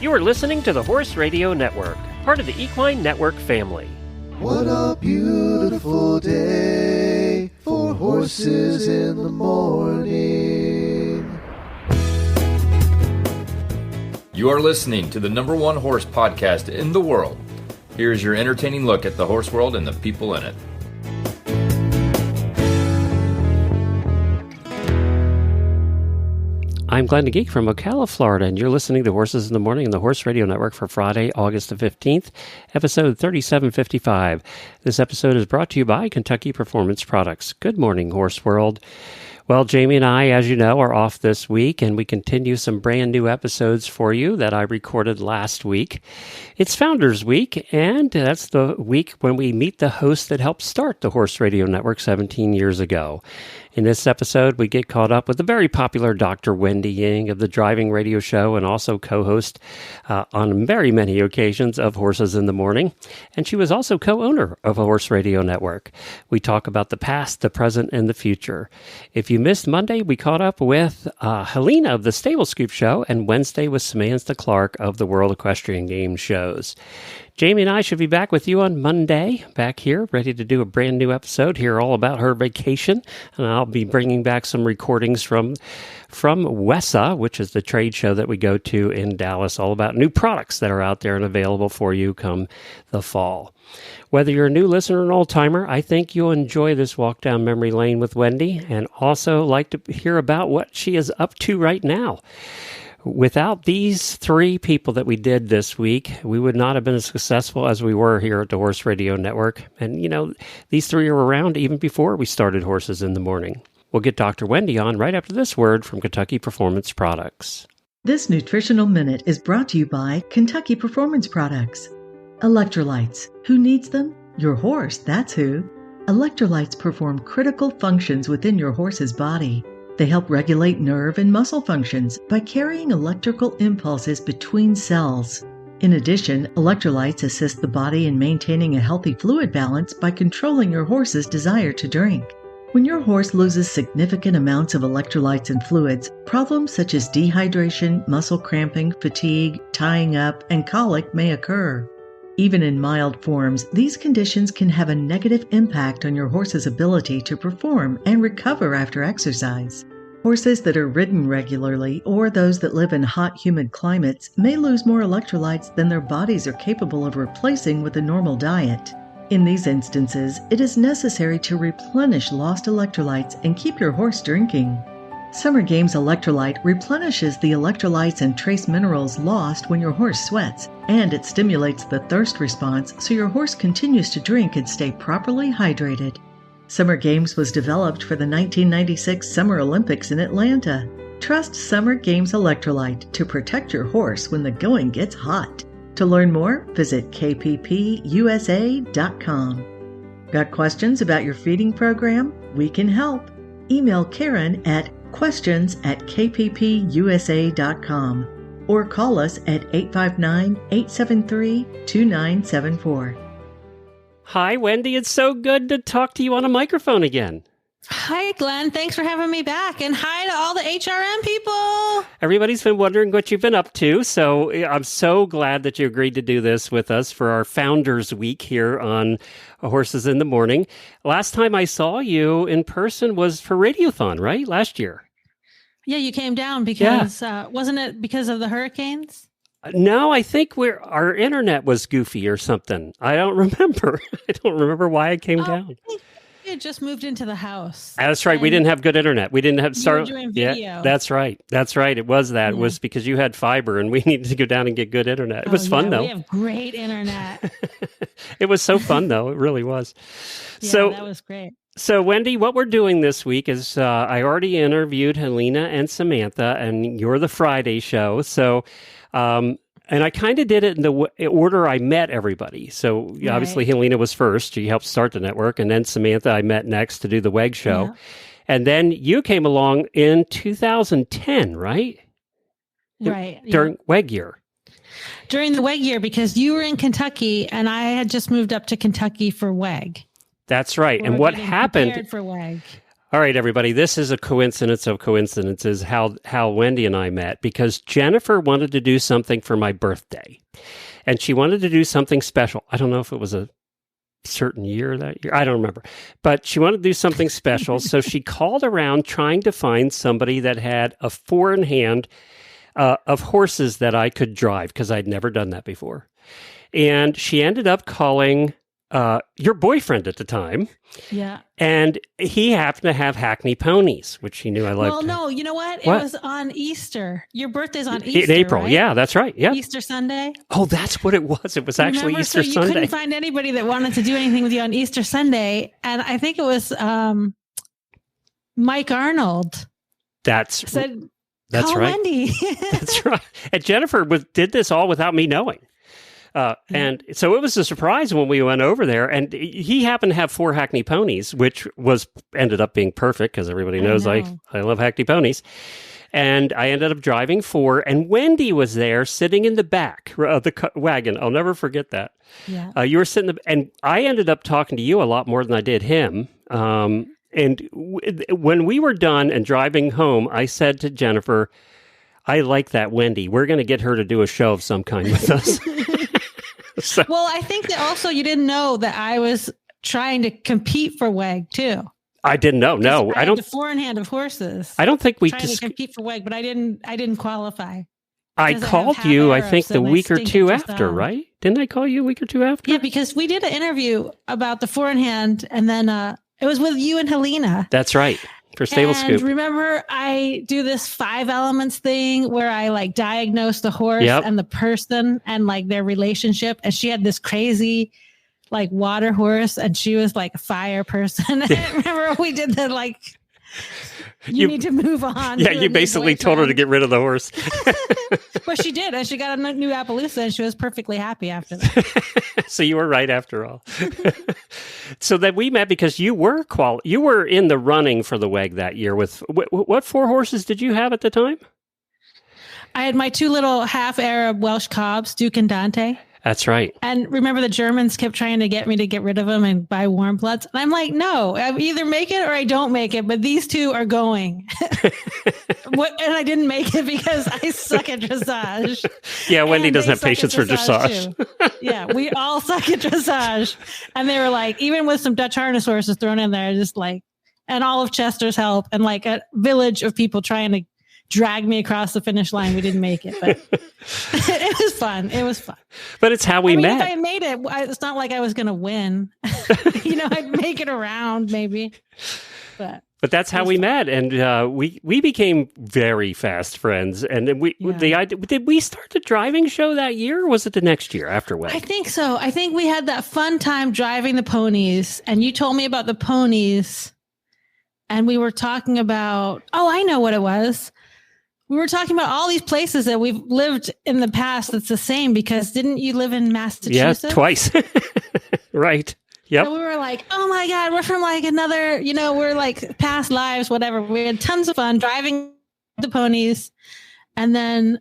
You are listening to the Horse Radio Network, part of the Equine Network family. What a beautiful day for horses in the morning. You are listening to the #1 horse podcast in the world. Here's your entertaining look at the horse world and the people in it. I'm Glenn the Geek from Ocala, Florida, and you're listening to Horses in the Morning on the Horse Radio Network for Friday, August the 15th, episode 3755. This episode is brought to you by Kentucky Performance Products. Good morning, Horse World. Well, Jamie and I, as you know, are off this week, and we continue some brand new episodes for you that I recorded last week. It's Founders Week, and that's the week when we meet the host that helped start the Horse Radio Network 17 years ago. In this episode, we get caught up with the very popular Dr. Wendy Ying of the Driving Radio Show and also co-host on very many occasions of Horses in the Morning. And she was also co-owner of a Horse Radio Network. We talk about the past, the present, and the future. If you missed Monday, we caught up with Helena of the Stable Scoop Show, and Wednesday was Samantha Clark of the World Equestrian Games shows. Jamie and I should be back with you on Monday, back here, ready to do a brand new episode, hear all about her vacation, and I'll be bringing back some recordings from WESA, which is the trade show that we go to in Dallas, all about new products that are out there and available for you come the fall. Whether you're a new listener or an old-timer, I think you'll enjoy this walk down memory lane with Wendy, and also like to hear about what she is up to right now. Without these three people that we did this week, we would not have been as successful as we were here at the Horse Radio Network. And, you know, these three are around even before we started Horses in the Morning. We'll get Dr. Wendy on right after this word from Kentucky Performance Products. This nutritional minute is brought to you by Kentucky Performance Products. Electrolytes. Who needs them? Your horse, that's who. Electrolytes perform critical functions within your horse's body. They help regulate nerve and muscle functions by carrying electrical impulses between cells. In addition, electrolytes assist the body in maintaining a healthy fluid balance by controlling your horse's desire to drink. When your horse loses significant amounts of electrolytes and fluids, problems such as dehydration, muscle cramping, fatigue, tying up, and colic may occur. Even in mild forms, these conditions can have a negative impact on your horse's ability to perform and recover after exercise. Horses that are ridden regularly or those that live in hot, humid climates may lose more electrolytes than their bodies are capable of replacing with a normal diet. In these instances, it is necessary to replenish lost electrolytes and keep your horse drinking. Summer Games Electrolyte replenishes the electrolytes and trace minerals lost when your horse sweats, and it stimulates the thirst response so your horse continues to drink and stay properly hydrated. Summer Games was developed for the 1996 Summer Olympics in Atlanta. Trust Summer Games Electrolyte to protect your horse when the going gets hot. To learn more, visit kppusa.com. Got questions about your feeding program? We can help. Email Karen at questions@kppusa.com or call us at 859-873-2974. Hi, Wendy. It's so good to talk to you on a microphone again. Hi, Glenn. Thanks for having me back. And hi to all the HRM people. Everybody's been wondering what you've been up to, so I'm so glad that you agreed to do this with us for our Founders Week here on Horses in the Morning. Last time I saw you in person was for Radiothon, right? Last year. Yeah, you came down because, wasn't it because of the hurricanes? No, I think our internet was goofy or something. I don't remember. I don't remember why I came down. We had just moved into the house. That's right. We didn't have good internet. We didn't have start. You were doing video. Yeah, that's right. That's right. It was that. Yeah. It was because you had fiber and we needed to go down and get good internet. It was fun though. We have great internet. It was so fun though. It really was. Yeah, that was great. So, Wendy, what we're doing this week is I already interviewed Helena and Samantha, and you're the Friday show. So, and I kind of did it in the order I met everybody. So, obviously, Helena was first. She helped start the network. And then Samantha I met next to do the WEG show. Yeah. And then you came along in 2010, right? Right. During WEG year. During the WEG year, because you were in Kentucky, and I had just moved up to Kentucky for WEG. That's right. And what happened for WEG. All right, everybody. This is a coincidence of coincidences how Wendy and I met, because Jennifer wanted to do something for my birthday, and she wanted to do something special. I don't know if it was a certain year that year. I don't remember, but she wanted to do something special. So she called around trying to find somebody that had a four in hand of horses that I could drive, because I'd never done that before. And she ended up calling your boyfriend at the time. Yeah. And he happened to have Hackney ponies, which he knew I liked. Well, no, you know what? What? It was on Easter. Your birthday's on Easter, in April. right? Yeah, that's right. Yeah. Easter Sunday. Oh, that's what it was. It was actually Remember? Easter so you Sunday. couldn't find anybody that wanted to do anything with you on Easter Sunday. And I think it was Mike Arnold. Said, call right. Wendy. That's right. And Jennifer did this all without me knowing. And so it was a surprise when we went over there, and he happened to have 4 Hackney ponies, which ended up being perfect, because everybody knows I love Hackney ponies. And I ended up driving 4, and Wendy was there sitting in the back of the wagon. I'll never forget that. Yeah. You were sitting and I ended up talking to you a lot more than I did him. And when we were done and driving home, I said to Jennifer, I like that Wendy. We're going to get her to do a show of some kind with us. So, well, I think that also you didn't know that I was trying to compete for WEG too. I didn't know. No, I don't. The four in hand of horses. I don't think we trying to compete for WEG, but I didn't qualify. I called you, I think, the week or two after, right? Didn't I call you a week or two after? Yeah, because we did an interview about the four in hand, and then it was with you and Helena. That's right. For Stable Scoop. Remember, I do this 5 elements thing where I like diagnose the horse and the person and like their relationship. And she had this crazy like water horse, and she was like a fire person. Remember we did the like, you need to move on. Yeah, you basically told her to get rid of the horse. Well, she did. And she got a new Appaloosa, and she was perfectly happy after that. So you were right after all. So that we met because you were in the running for the WEG that year with what 4 horses did you have at the time? I had my 2 little half Arab Welsh cobs, Duke and Dante. That's right. And remember, the Germans kept trying to get me to get rid of them and buy warm bloods. And I'm like, no, I either make it or I don't make it. But these 2 are going. And I didn't make it because I suck at dressage. Yeah, Wendy doesn't have patience for dressage. Yeah, we all suck at dressage. And they were like, even with some Dutch harness horses thrown in there, just like, and all of Chester's help and like a village of people trying to drag me across the finish line. We didn't make it, but it was fun. It was fun. But it's how we met. If I made it, it's not like I was going to win. I'd make it around maybe. But that's how we met, and we became very fast friends. And did we start the driving show that year, or was it the next year after WEG? I think so. I think we had that fun time driving the ponies, and you told me about the ponies, and we were talking about. Oh, I know what it was. We were talking about all these places that we've lived in the past that's the same, because didn't you live in Massachusetts? Yeah, twice. Right. Yep. So we were like, oh my God, we're from like another, we're like past lives, whatever. We had tons of fun driving the ponies. And then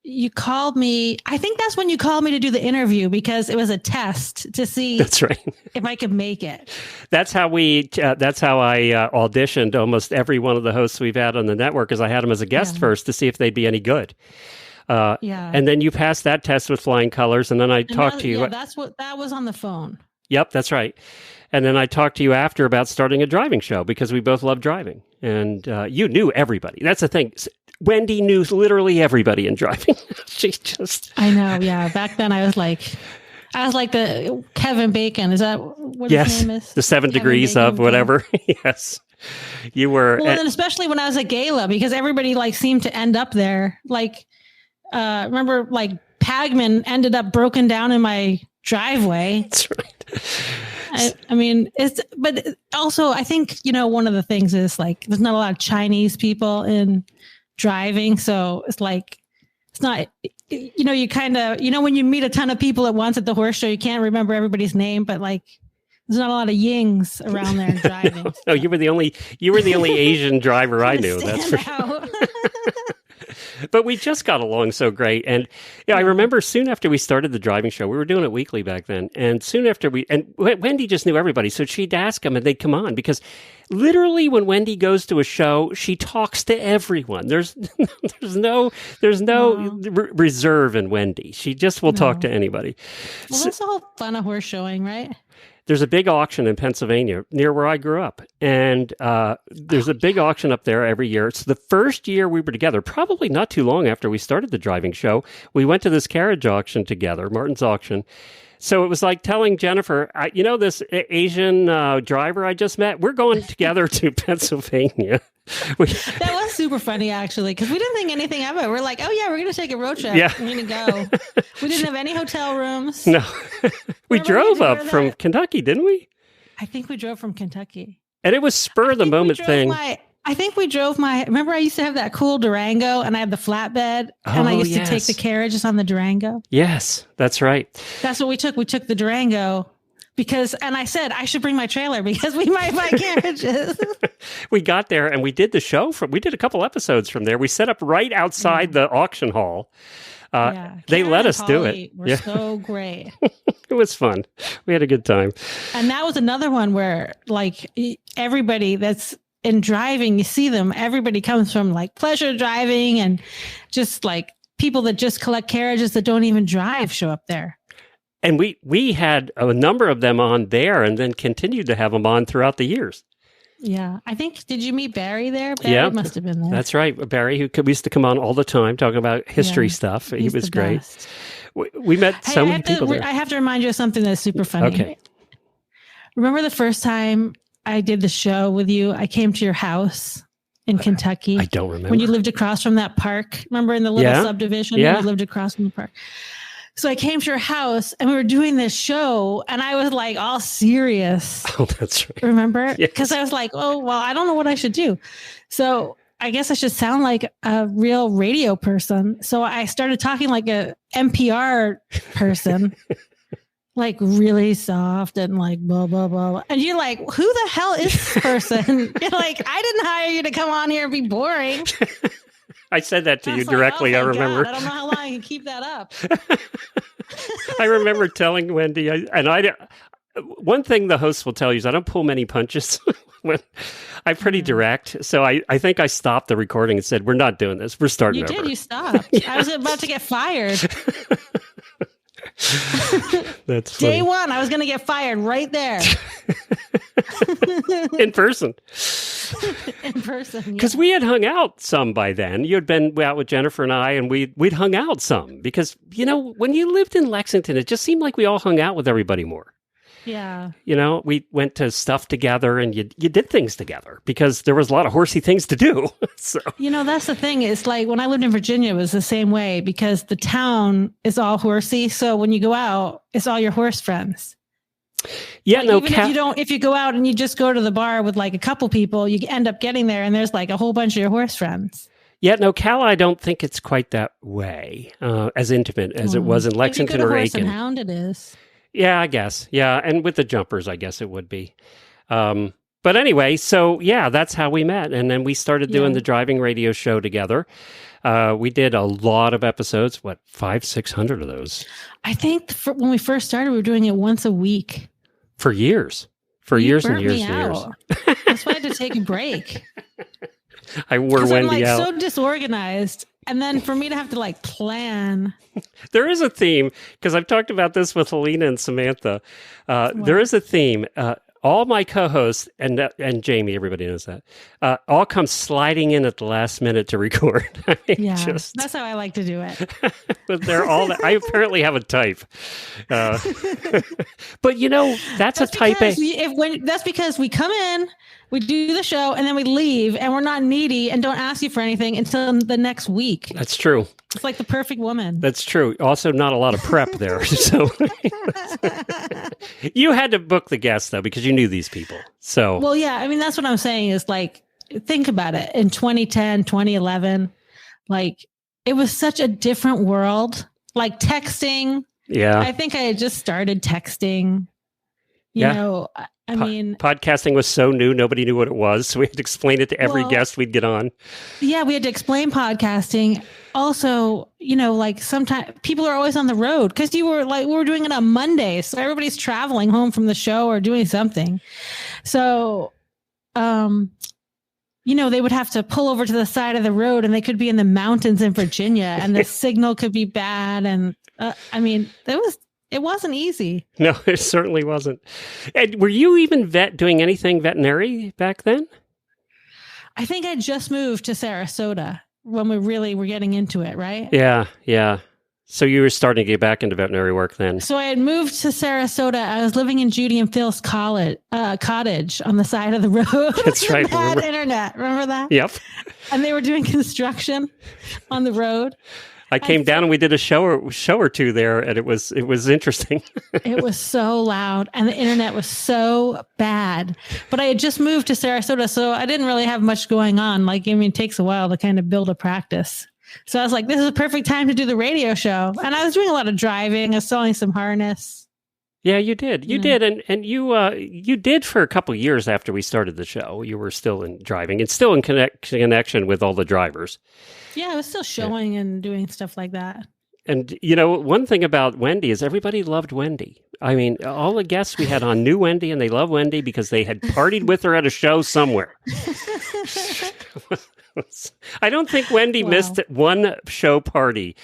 you called me. I think that's when you called me to do the interview, because it was a test to see that's right. if I could make it. That's how that's how I auditioned almost every one of the hosts we've had on the network, is I had them as a guest first to see if they'd be any good. And then you passed that test with flying colors, and then I talked to you. Yeah, that was on the phone. Yep, that's right. And then I talked to you after about starting a driving show, because we both love driving. And you knew everybody. That's the thing. Wendy knew literally everybody in driving. She just... I know, yeah. Back then I was like the Kevin Bacon. Is that what his name is? The 7 Kevin degrees Bacon of whatever. Yes. You were... Well, and especially when I was at Gala, because everybody like seemed to end up there. Like, remember like Pagman ended up broken down in my driveway. That's right. I mean, but also I think, one of the things is like, there's not a lot of Chinese people in driving. So it's like, it's not, you kind of, when you meet a ton of people at once at the horse show, you can't remember everybody's name, but like, there's not a lot of Yings around there driving. No, you were the only Asian driver I knew. That's for sure. But we just got along so great. And I remember soon after we started the driving show, we were doing it weekly back then. And soon after Wendy just knew everybody. So she'd ask them and they'd come on because literally when Wendy goes to a show, she talks to everyone. There's no reserve in Wendy. She just will talk to anybody. Well, that's the whole fun of horse showing, right? There's a big auction in Pennsylvania near where I grew up. And there's a big auction up there every year. It's the first year we were together, probably not too long after we started the driving show. We went to this carriage auction together, Martin's auction. So it was like telling Jennifer, this Asian driver I just met, we're going together to Pennsylvania. That was super funny, actually, because we didn't think anything of it. We're like, oh, yeah, we're going to take a road trip. Yeah. We're going to go. We didn't have any hotel rooms. No. We drove up from Kentucky, didn't we? I think we drove from Kentucky. And it was spur of the moment thing. I think we drove remember I used to have that cool Durango and I had the flatbed and I used to take the carriages on the Durango. Yes, that's right. That's what we took. We took the Durango and I said, I should bring my trailer because we might buy carriages. We got there and we did the show we did a couple episodes from there. We set up right outside the auction hall. They let us do it. We're so great. It was fun. We had a good time. And that was another one where like everybody that's in driving, you see them, everybody comes from like pleasure driving and just like people that just collect carriages that don't even drive show up there. And we had a number of them on there and then continued to have them on throughout the years. Yeah. I think, did you meet Barry there? Barry must have been there. That's right. Barry, who used to come on all the time talking about history stuff. He was great. We met so many people there. I have to remind you of something that's super funny. Okay. Remember the first time I did the show with you? I came to your house in Kentucky. I don't remember. When you lived across from that park. Remember in the little subdivision? Yeah. You lived across from the park. So I came to your house and we were doing this show and I was like all serious. Oh, that's right. Remember? Because I was like, oh, well, I don't know what I should do. So I guess I should sound like a real radio person. So I started talking like a NPR person, like really soft and like blah, blah, blah. And you're like, who the hell is this person? You're like, I didn't hire you to come on here and be boring. I said that to you directly. I remember. God, I don't know how long I can keep that up. I remember telling Wendy, one thing the host will tell you is I don't pull many punches. I'm pretty direct. So I think I stopped the recording and said, we're not doing this. We're starting over. You stopped. Yeah. I was about to get fired. That's funny. Day one, I was going to get fired right there. In person. In person, because we had hung out some by then. You had been out with Jennifer and I, and we'd hung out some because when you lived in Lexington, it just seemed like we all hung out with everybody more. Yeah, we went to stuff together, and you did things together because there was a lot of horsey things to do. So that's the thing. It's like when I lived in Virginia, it was the same way because the town is all horsey. So when you go out, it's all your horse friends. Yeah, if you go out and you just go to the bar with like a couple people, you end up getting there and there's like a whole bunch of your horse friends. Yeah, no, Cal, I don't think it's quite that way, as intimate as it was in Lexington or Aiken. Horse and Hound, it is. Yeah, I guess. Yeah, and with the jumpers, I guess it would be. But anyway, so yeah, that's how we met, and then we started doing the driving radio show together. We did a lot of episodes. 500-600 of those. I think when we first started, we were doing it once a week. For years. For years and years and years. That's why I had to take a break. I wore Wendy out. I'm so disorganized. And then for me to have to like plan. There is a theme, because I've talked about this with Helena and Samantha. There is a theme. All my co-hosts and Jamie, everybody knows that, all come sliding in at the last minute to record. That's how I like to do it. But they're all. I apparently have a type. But that's a type A. That's because we come in, we do the show, and then we leave, and we're not needy and don't ask you for anything until the next week. That's true. It's like the perfect woman. That's true. Also, not a lot of prep there. So you had to book the guests, though, because you knew these people. So, well, yeah. I mean, that's what I'm saying is like, think about it. In 2010, 2011, like it was such a different world. Like texting. Yeah. I think I had just started texting. You know, I mean, podcasting was so new, nobody knew what it was. So we had to explain it to every guest we'd get on. Yeah, we had to explain podcasting. Also, like sometimes people are always on the road because we were doing it on Mondays. So everybody's traveling home from the show or doing something. So, they would have to pull over to the side of the road and they could be in the mountains in Virginia and the signal could be bad. And it wasn't easy. No, it certainly wasn't. And were you even doing anything veterinary back then? I think I just moved to Sarasota when we really were getting into it, right? Yeah. So you were starting to get back into veterinary work then. So I had moved to Sarasota. I was living in Judy and Phil's cottage on the side of the road. That's right. Bad internet. Remember that? Yep. And they were doing construction on the road. I came down and we did a show or two there, and it was interesting. It was so loud, and the internet was so bad. But I had just moved to Sarasota, so I didn't really have much going on. It takes a while to kind of build a practice. So I was like, this is a perfect time to do the radio show. And I was doing a lot of driving. I was selling some harness. Yeah, you did. You did. And you did for a couple of years after we started the show. You were still in driving and still in connection with all the drivers. Yeah, I was still showing and doing stuff like that. And, one thing about Wendy is everybody loved Wendy. I mean, all the guests we had on knew Wendy, and they love Wendy because they had partied with her at a show somewhere. I don't think Wendy missed one show party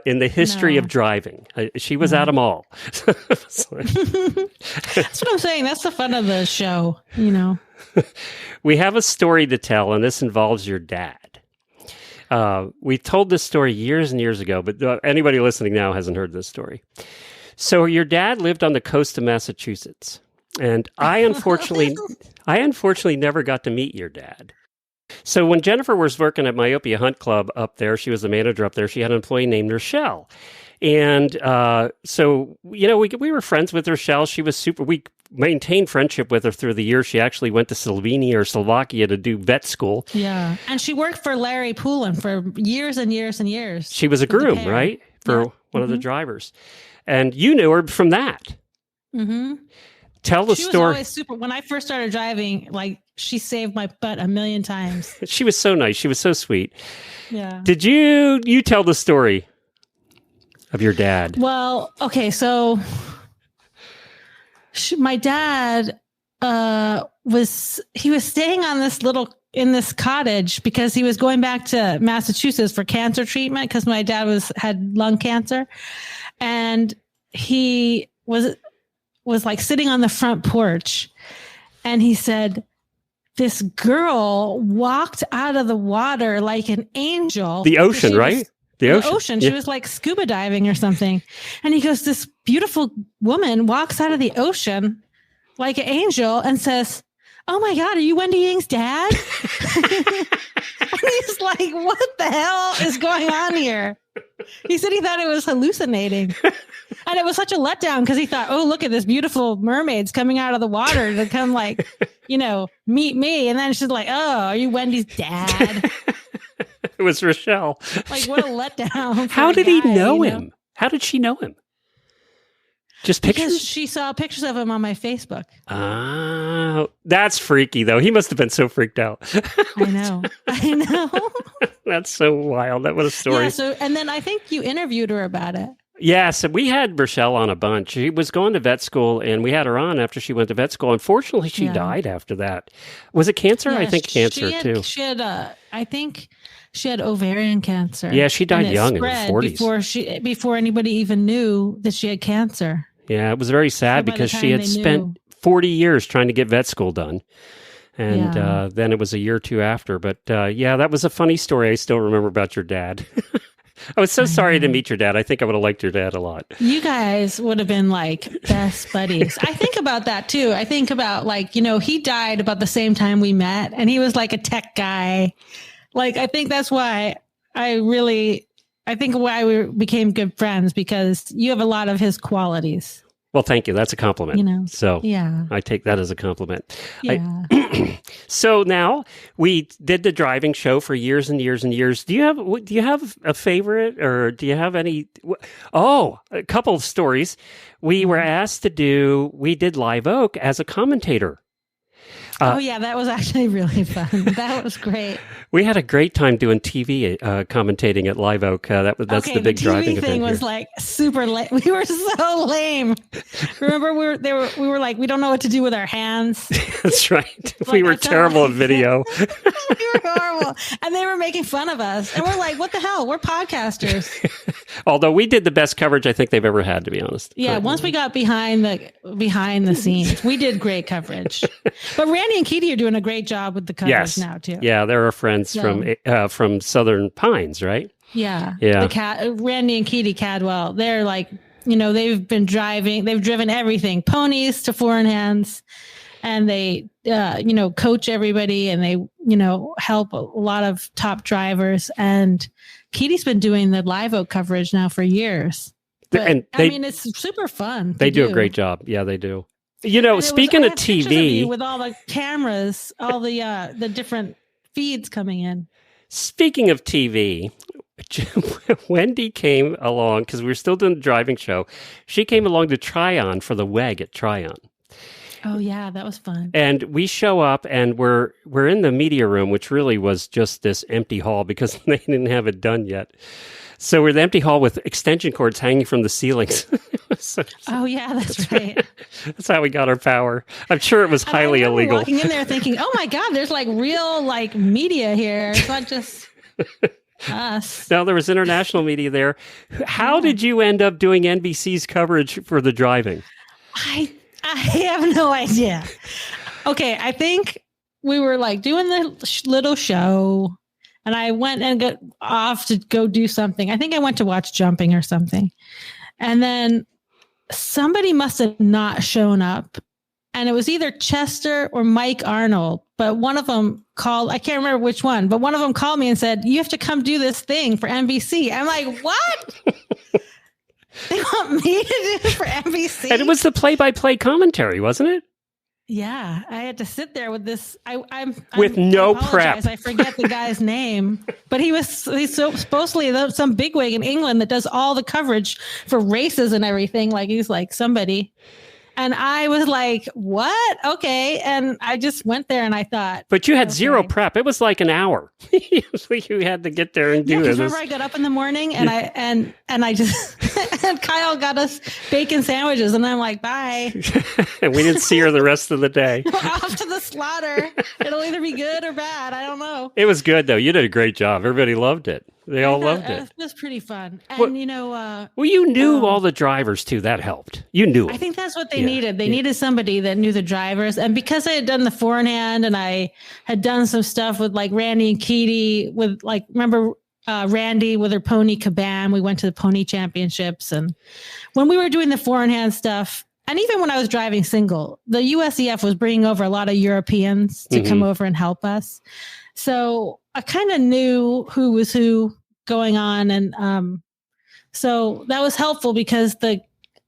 in the history of driving. She was at them all. That's what I'm saying. That's the fun of the show, We have a story to tell, and this involves your dad. We told this story years and years ago, but anybody listening now hasn't heard this story. So your dad lived on the coast of Massachusetts, and I unfortunately never got to meet your dad. So when Jennifer was working at Myopia Hunt Club up there, she was the manager up there. She had an employee named Rochelle. And so, we were friends with Rochelle. She was super. We maintained friendship with her through the years. She actually went to Slovenia or Slovakia to do vet school. Yeah. And she worked for Larry Poulin for years and years and years. She was a groom, right? For one of the drivers. And you knew her from that. Mm-hmm. Tell the story. She was always super. When I first started driving, she saved my butt a million times. She was so nice. She was so sweet. Yeah. Did you tell the story of your dad? Well, okay. So my dad was staying on in this cottage because he was going back to Massachusetts for cancer treatment because my dad had lung cancer, and he was sitting on the front porch, and he said, this girl walked out of the water like an angel. The ocean, right? The ocean. She was like scuba diving or something. And he goes, this beautiful woman walks out of the ocean like an angel and says, oh my God, are you Wendy Ying's dad? And he's like, what the hell is going on here? He said he thought it was hallucinating. And it was such a letdown because he thought, oh, look at this beautiful mermaids coming out of the water to come meet me. And then she's like, oh, are you Wendy's dad? It was Rochelle. What a letdown. How did he know him? How did she know him? Just pictures? Because she saw pictures of him on my Facebook. Oh, that's freaky, though. He must have been so freaked out. I know. That's so wild. That was a story. Yeah, and then I think you interviewed her about it. Yeah, so we had Rochelle on a bunch. She was going to vet school, and we had her on after she went to vet school. Unfortunately, she died after that. Was it cancer? Yeah, I think cancer, too. I think she had ovarian cancer. Yeah, she died young in her 40s. Before anybody even knew that she had cancer. Yeah, it was very sad because she had spent 40 years trying to get vet school done. And then it was a year or two after. But that was a funny story I still remember about your dad. I was so sorry to meet your dad. I think I would have liked your dad a lot. You guys would have been best buddies. I think about that too. I think about he died about the same time we met, and he was like a tech guy. I think that's why why we became good friends, because you have a lot of his qualities. Well, thank you. That's a compliment. You know, so yeah, I take that as a compliment. yeah. So now we did the driving show for years and years and years. Do you have a favorite, or do you have any? Oh, a couple of stories. We were asked we did Live Oak as a commentator. Oh yeah, that was actually really fun. That was great. We had a great time doing TV commentating at Live Oak. That's the big driving event. The TV thing was like super lame. We were so lame. Remember, we were like, we don't know what to do with our hands. That's right. We were terrible at video. We were horrible, and they were making fun of us. And we're like, what the hell? We're podcasters. Although we did the best coverage I think they've ever had, to be honest. Yeah, once we got behind the scenes, we did great coverage. But Randy and Keaty are doing a great job with the coverage now too. Yeah, they're our friends from Southern Pines, right? Yeah. Randy and Keaty Cadwell, they're like, they've driven everything, ponies to four in hands, and they, coach everybody, and they, help a lot of top drivers. And Keaty's been doing the Live Oak coverage now for years. But, it's super fun. They do a great job. Yeah, they do. Speaking of TV, with all the cameras, all the different feeds coming in. Speaking of TV, Wendy came along because we were still doing the driving show. She came along to Tryon for the WEG at Tryon. Oh yeah, that was fun. And we show up, and we're in the media room, which really was just this empty hall because they didn't have it done yet. So we're in the empty hall with extension cords hanging from the ceilings. Oh yeah, that's right. That's how we got our power. I'm sure it was highly illegal. Walking in there thinking, "Oh my God, there's like real media here. It's not just us." No, there was international media there. How did you end up doing NBC's coverage for the driving? I have no idea. Okay, I think we were doing the little show. And I went and got off to go do something. I think I went to watch jumping or something. And then somebody must have not shown up. And it was either Chester or Mike Arnold. But one of them called, I can't remember which one, but one of them called me and said, you have to come do this thing for NBC. I'm like, what? They want me to do it for NBC? And it was the play-by-play commentary, wasn't it? Yeah, I had to sit there with this. With no prep. I forget the guy's name, but he's supposedly some bigwig in England that does all the coverage for races and everything. Like he's like somebody. And I was like, what? Okay. And I just went there and I thought. But you had zero prep. It was like an hour. You had to get there and do it. Remember I got up in the morning and I just, and Kyle got us bacon sandwiches and I'm like, bye. And we didn't see her the rest of the day. We're off to the slaughter. It'll either be good or bad. I don't know. It was good though. You did a great job. Everybody loved it. They all loved it. It was pretty fun. And, well, you knew all the drivers, too. That helped. You knew it. I think that's what they needed. They needed somebody that knew the drivers. And because I had done the forehand and I had done some stuff with Randy and Keaty with remember Randy with her pony Kabam. We went to the pony championships. And when we were doing the forehand stuff, and even when I was driving single, the USEF was bringing over a lot of Europeans to come over and help us. So I kind of knew who was who going on. And so that was helpful because the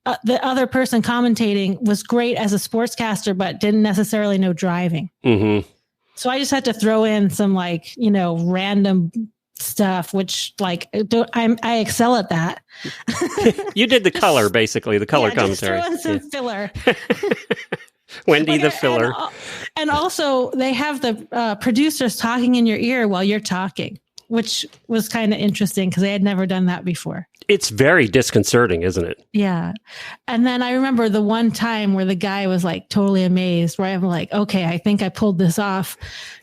other person commentating was great as a sportscaster, but didn't necessarily know driving. Mm-hmm. So I just had to throw in some random stuff, which I excel at that. You did the color, basically, the color commentary. Just throw in some filler. Wendy the filler. And also they have the producers talking in your ear while you're talking, which was kind of interesting because they had never done that before. It's very disconcerting, isn't it? Yeah. And then I remember the one time where the guy was totally amazed, where I'm like, okay, I think I pulled this off.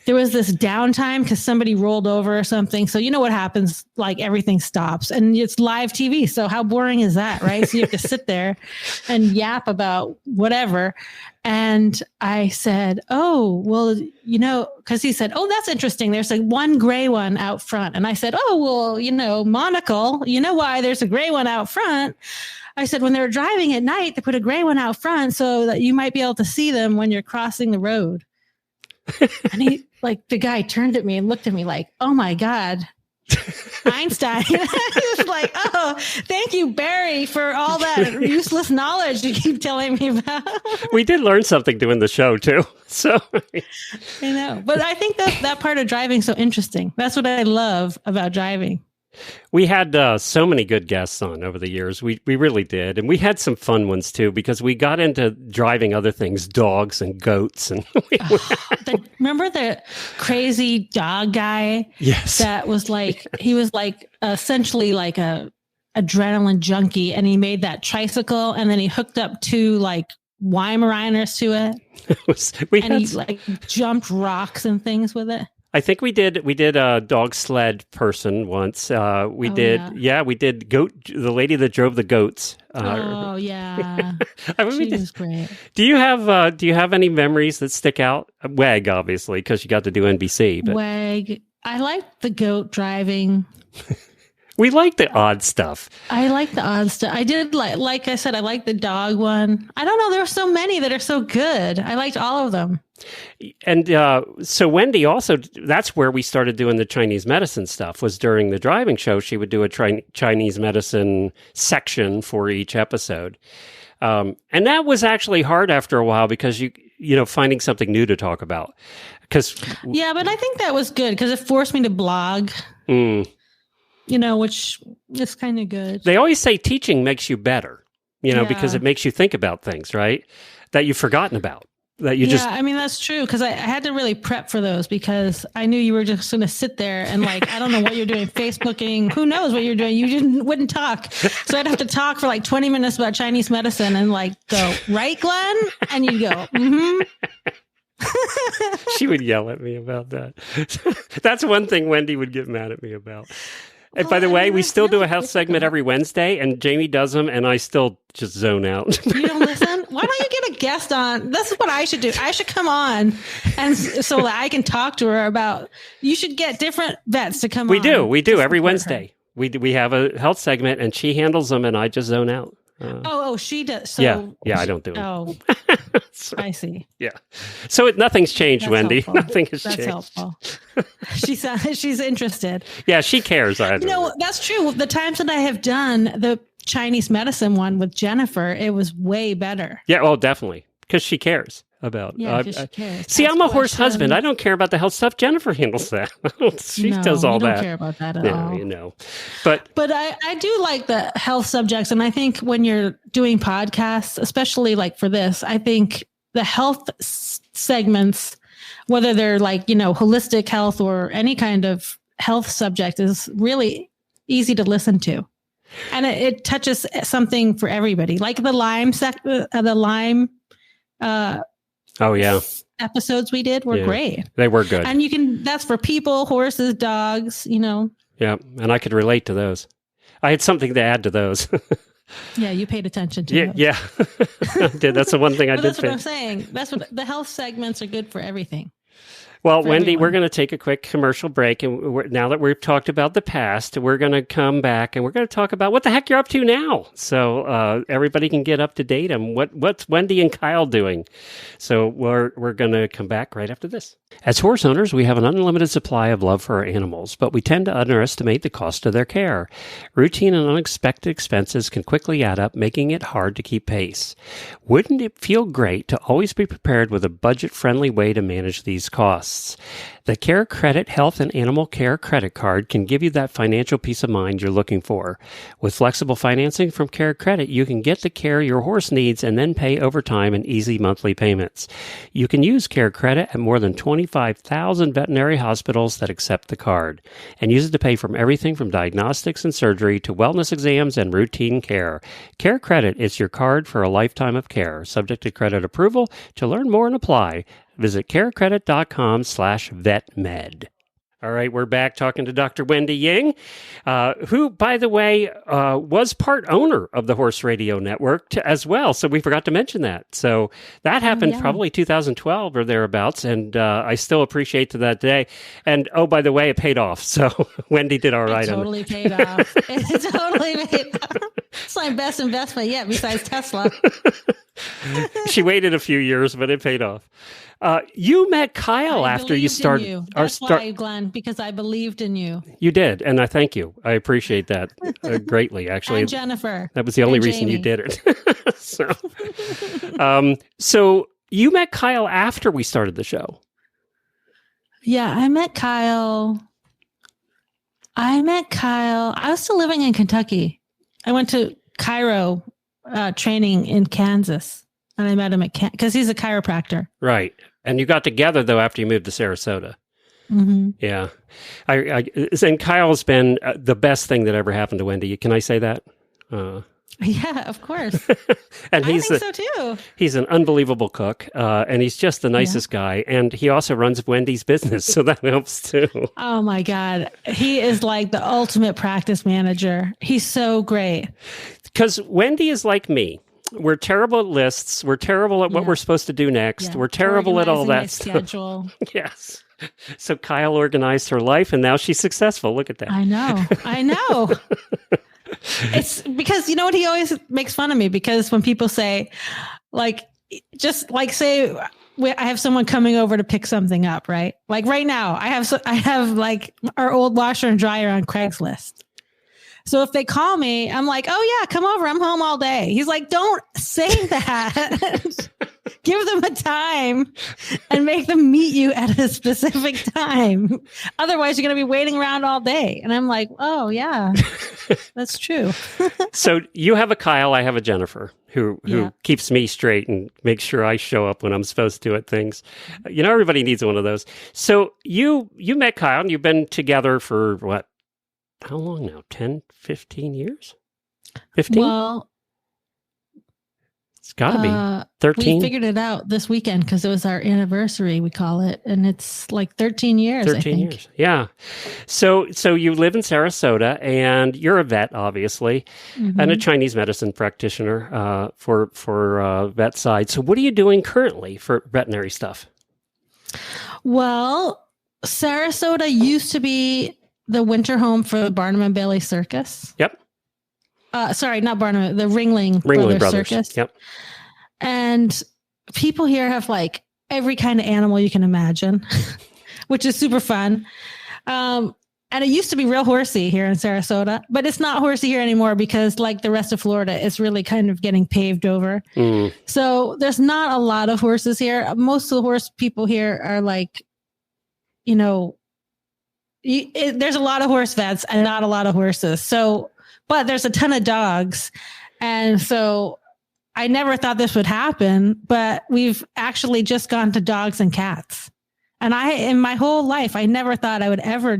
There was this downtime because somebody rolled over or something. So you know what happens? Everything stops and it's live TV. So how boring is that, right? So you have to sit there and yap about whatever. And I said, oh, well, because he said, oh, that's interesting. There's one gray one out front. And I said, oh, well, monocle, why there's a gray one out front. I said, when they're driving at night, they put a gray one out front so that you might be able to see them when you're crossing the road. And he, the guy turned at me and looked at me like, oh my God. Einstein. It's like, oh, thank you, Barry, for all that useless knowledge you keep telling me about. We did learn something doing the show too. So I know, but I think that part of driving is so interesting. That's what I love about driving. we had so many good guests on over the years. We really did. And we had some fun ones too, because we got into driving other things, dogs and goats. And remember the crazy dog guy? Yes. That was like, he was like essentially like a adrenaline junkie, and he made that tricycle, and then he hooked up two like Weimaraners to it. He like jumped rocks and things with it. I think we did a dog sled person once. We did goat, the lady that drove the goats. Yeah. I mean, she was great. Do you have any memories that stick out? WEG, obviously, because you got to do NBC. But WEG. I liked the goat driving. We like the odd stuff. I like the odd stuff. I did like I said, I like the dog one. I don't know. There are so many that are so good. I liked all of them. And so Wendy also, that's where we started doing the Chinese medicine stuff, was during the driving show. She would do a Chinese medicine section for each episode. And that was actually hard after a while, because you finding something new to talk about. Yeah, but I think that was good because it forced me to blog. Which is kind of good. They always say teaching makes you better, because it makes you think about things, right? That you've forgotten about. I mean, that's true, because I had to really prep for those, because I knew you were just going to sit there and like, I don't know what you're doing, Facebooking, who knows what you're doing. You wouldn't talk. So I'd have to talk for like 20 minutes about Chinese medicine and like go, right, Glenn? And you'd go, mm-hmm. She would yell at me about that. That's one thing Wendy would get mad at me about. And by the way, we still do a health segment every Wednesday, and Jamie does them, and I still just zone out. You don't listen? Why don't you get a guest on? This is what I should do. I should come on, and so that I can talk to her about. You should get different vets to come on. We do every Wednesday. We have a health segment, and she handles them, and I just zone out. She does. So yeah, I don't do it. Oh, I see. Yeah. So nothing's changed, That's Wendy. Helpful. Nothing has That's changed. Helpful. She's interested. Yeah, she cares. That's true. The times that I have done the Chinese medicine one with Jennifer, it was way better. Yeah, well, definitely, because she cares about. Yeah, she cares. See, I'm a horse husband. I don't care about the health stuff. Jennifer handles that. She does all that. I don't care about that at all. But I do like the health subjects, and I think when you're doing podcasts, especially like for this, I think the health segments, whether they're like holistic health or any kind of health subject, is really easy to listen to, and it touches something for everybody. Like the Lyme episodes we did were great. They were good. And that's for people, horses, dogs, Yeah, and I could relate to those. I had something to add to those. Yeah, you paid attention to those. Yeah. I did. That's the one thing I did. That's what I'm saying. That's what the health segments are good for everything. Well, Wendy, we're going to take a quick commercial break. And now that we've talked about the past, we're going to come back and we're going to talk about what the heck you're up to now. So everybody can get up to date on what's Wendy and Kyle doing. So we're going to come back right after this. As horse owners, we have an unlimited supply of love for our animals, but we tend to underestimate the cost of their care. Routine and unexpected expenses can quickly add up, making it hard to keep pace. Wouldn't it feel great to always be prepared with a budget-friendly way to manage these costs? The Care Credit Health and Animal Care Credit Card can give you that financial peace of mind you're looking for. With flexible financing from Care Credit, you can get the care your horse needs and then pay over time in easy monthly payments. You can use Care Credit at more than 25,000 veterinary hospitals that accept the card, and use it to pay for everything from diagnostics and surgery to wellness exams and routine care. Care Credit is your card for a lifetime of care, subject to credit approval. To learn more and apply, visit carecredit.com/vetmed. All right, we're back talking to Dr. Wendy Ying, who, by the way, was part owner of the Horse Radio Network as well. So we forgot to mention that. So that happened probably 2012 or thereabouts, and I still appreciate to that day. And, oh, by the way, it paid off. So Wendy did all right. It totally paid off. It totally paid off. It's my best investment yet, besides Tesla. She waited a few years, but it paid off. You met Kyle after you started. You. That's why, Glenn, because I believed in you. You did, and I thank you. I appreciate that greatly, actually. And Jennifer. That was the only reason you did it. So you met Kyle after we started the show. Yeah, I met Kyle. I was still living in Kentucky. I went to Chiro training in Kansas, and I met him because he's a chiropractor. Right. And you got together, though, after you moved to Sarasota. Mm-hmm. Yeah. And Kyle's been the best thing that ever happened to Wendy. Can I say that? Yeah, of course. And I think so too. He's an unbelievable cook, and he's just the nicest guy. And he also runs Wendy's business, so that helps too. Oh my God. He is like the ultimate practice manager. He's so great. Because Wendy is like me. We're terrible at lists. We're terrible at what we're supposed to do next. Yeah. We're terrible at all that stuff. Schedule. Yes. So Kyle organized her life, and now she's successful. Look at that. I know. It's because, you know what, he always makes fun of me because when people say, like, just like say I have someone coming over to pick something up, right? Like right now, I have like our old washer and dryer on Craigslist. So if they call me, I'm like, oh yeah, come over. I'm home all day. He's like, don't say that. Give them a time and make them meet you at a specific time. Otherwise, you're going to be waiting around all day. And I'm like, oh yeah, that's true. So you have a Kyle, I have a Jennifer who keeps me straight and makes sure I show up when I'm supposed to at things. You know, everybody needs one of those. So you met Kyle and you've been together for what? How long now? 10, 15 years? 15? Well, it's got to be 13. We figured it out this weekend because it was our anniversary, we call it. And it's like 13 years, 13 I think. Years, yeah. So you live in Sarasota and you're a vet, obviously, and a Chinese medicine practitioner for vet side. So what are you doing currently for veterinary stuff? Well, Sarasota used to be the winter home for the Barnum and Bailey Circus. Yep. Sorry, not Barnum, the Ringling Brothers Circus. Yep. And people here have like every kind of animal you can imagine, which is super fun. And it used to be real horsey here in Sarasota, but it's not horsey here anymore because like the rest of Florida, it's really kind of getting paved over. So there's not a lot of horses here. Most of the horse people here are like, you know, there's a lot of horse vets and not a lot of horses. So, but there's a ton of dogs. And so I never thought this would happen, but we've actually just gone to dogs and cats. And in my whole life, I never thought I would ever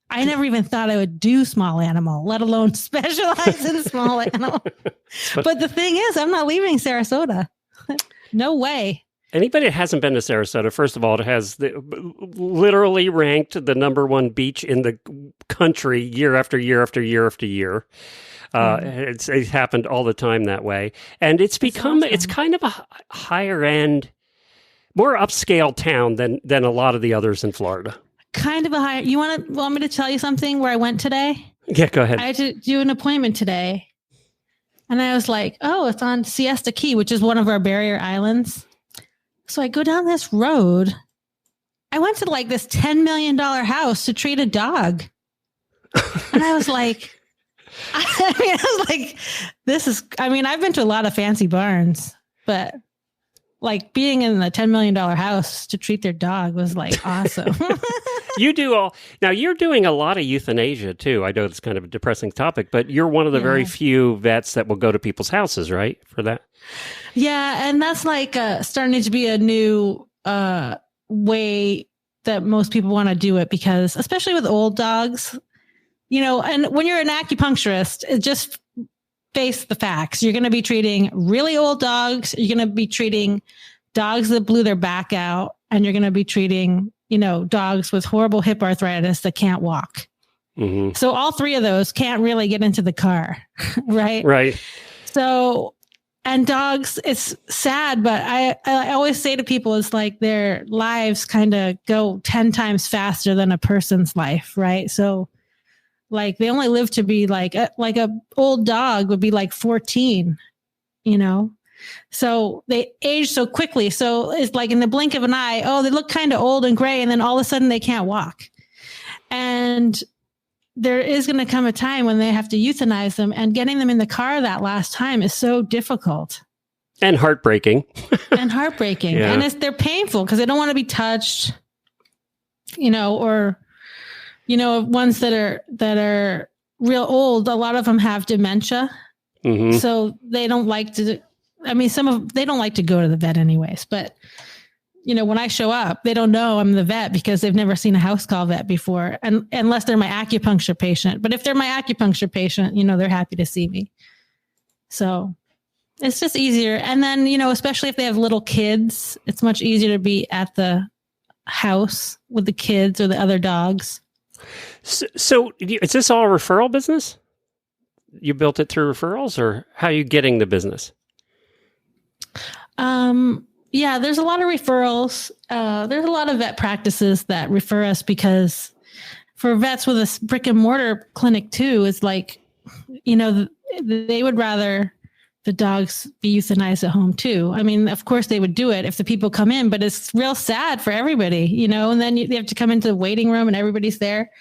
I never even thought I would do small animal, let alone specialize in small animal. But the thing is, I'm not leaving Sarasota. No way. Anybody that hasn't been to Sarasota, first of all, it has literally ranked the number one beach in the country year after year after year after year. It's happened all the time that way. And it's become, it's kind of a higher end, more upscale town than a lot of the others in Florida. Kind of a higher, want me to tell you something where I went today? Yeah, go ahead. I had to do an appointment today. And I was like, oh, it's on Siesta Key, which is one of our barrier islands. So I go down this road. I went to like this $10 million house to treat a dog. And I was like, I've been to a lot of fancy barns, but like being in the $10 million house to treat their dog was like awesome. Now you're doing a lot of euthanasia too. I know it's kind of a depressing topic, but you're one of the very few vets that will go to people's houses, right? For that. Yeah. And that's like starting to be a new way that most people want to do it because especially with old dogs, you know, and when you're an acupuncturist, it just face the facts. You're going to be treating really old dogs. You're going to be treating dogs that blew their back out, and you're going to be treating, you know, dogs with horrible hip arthritis that can't walk. Mm-hmm. So all three of those can't really get into the car, right? Right. So, and dogs, it's sad, but I always say to people, it's like their lives kind of go 10 times faster than a person's life, right? So Like they only live to be like a old dog would be like 14, you know? So they age so quickly. So it's like in the blink of an eye, oh, they look kind of old and gray. And then all of a sudden they can't walk. And there is going to come a time when they have to euthanize them, and getting them in the car that last time is so difficult. And heartbreaking. Yeah. And they're painful because they don't want to be touched, you know, or, you know, ones that are real old. A lot of them have dementia. Mm-hmm. So they don't like to, they don't like to go to the vet anyways, but you know, when I show up, they don't know I'm the vet because they've never seen a house call vet before, and unless they're my acupuncture patient. But if they're my acupuncture patient, you know, they're happy to see me. So it's just easier. And then, you know, especially if they have little kids, it's much easier to be at the house with the kids or the other dogs. So is this all a referral business? You built it through referrals, or how are you getting the business? Yeah, there's a lot of referrals. There's a lot of vet practices that refer us because for vets with a brick and mortar clinic too, it's like, you know, they would rather the dogs be euthanized at home too. I mean, of course they would do it if the people come in, but it's real sad for everybody, you know, and then they have to come into the waiting room and everybody's there.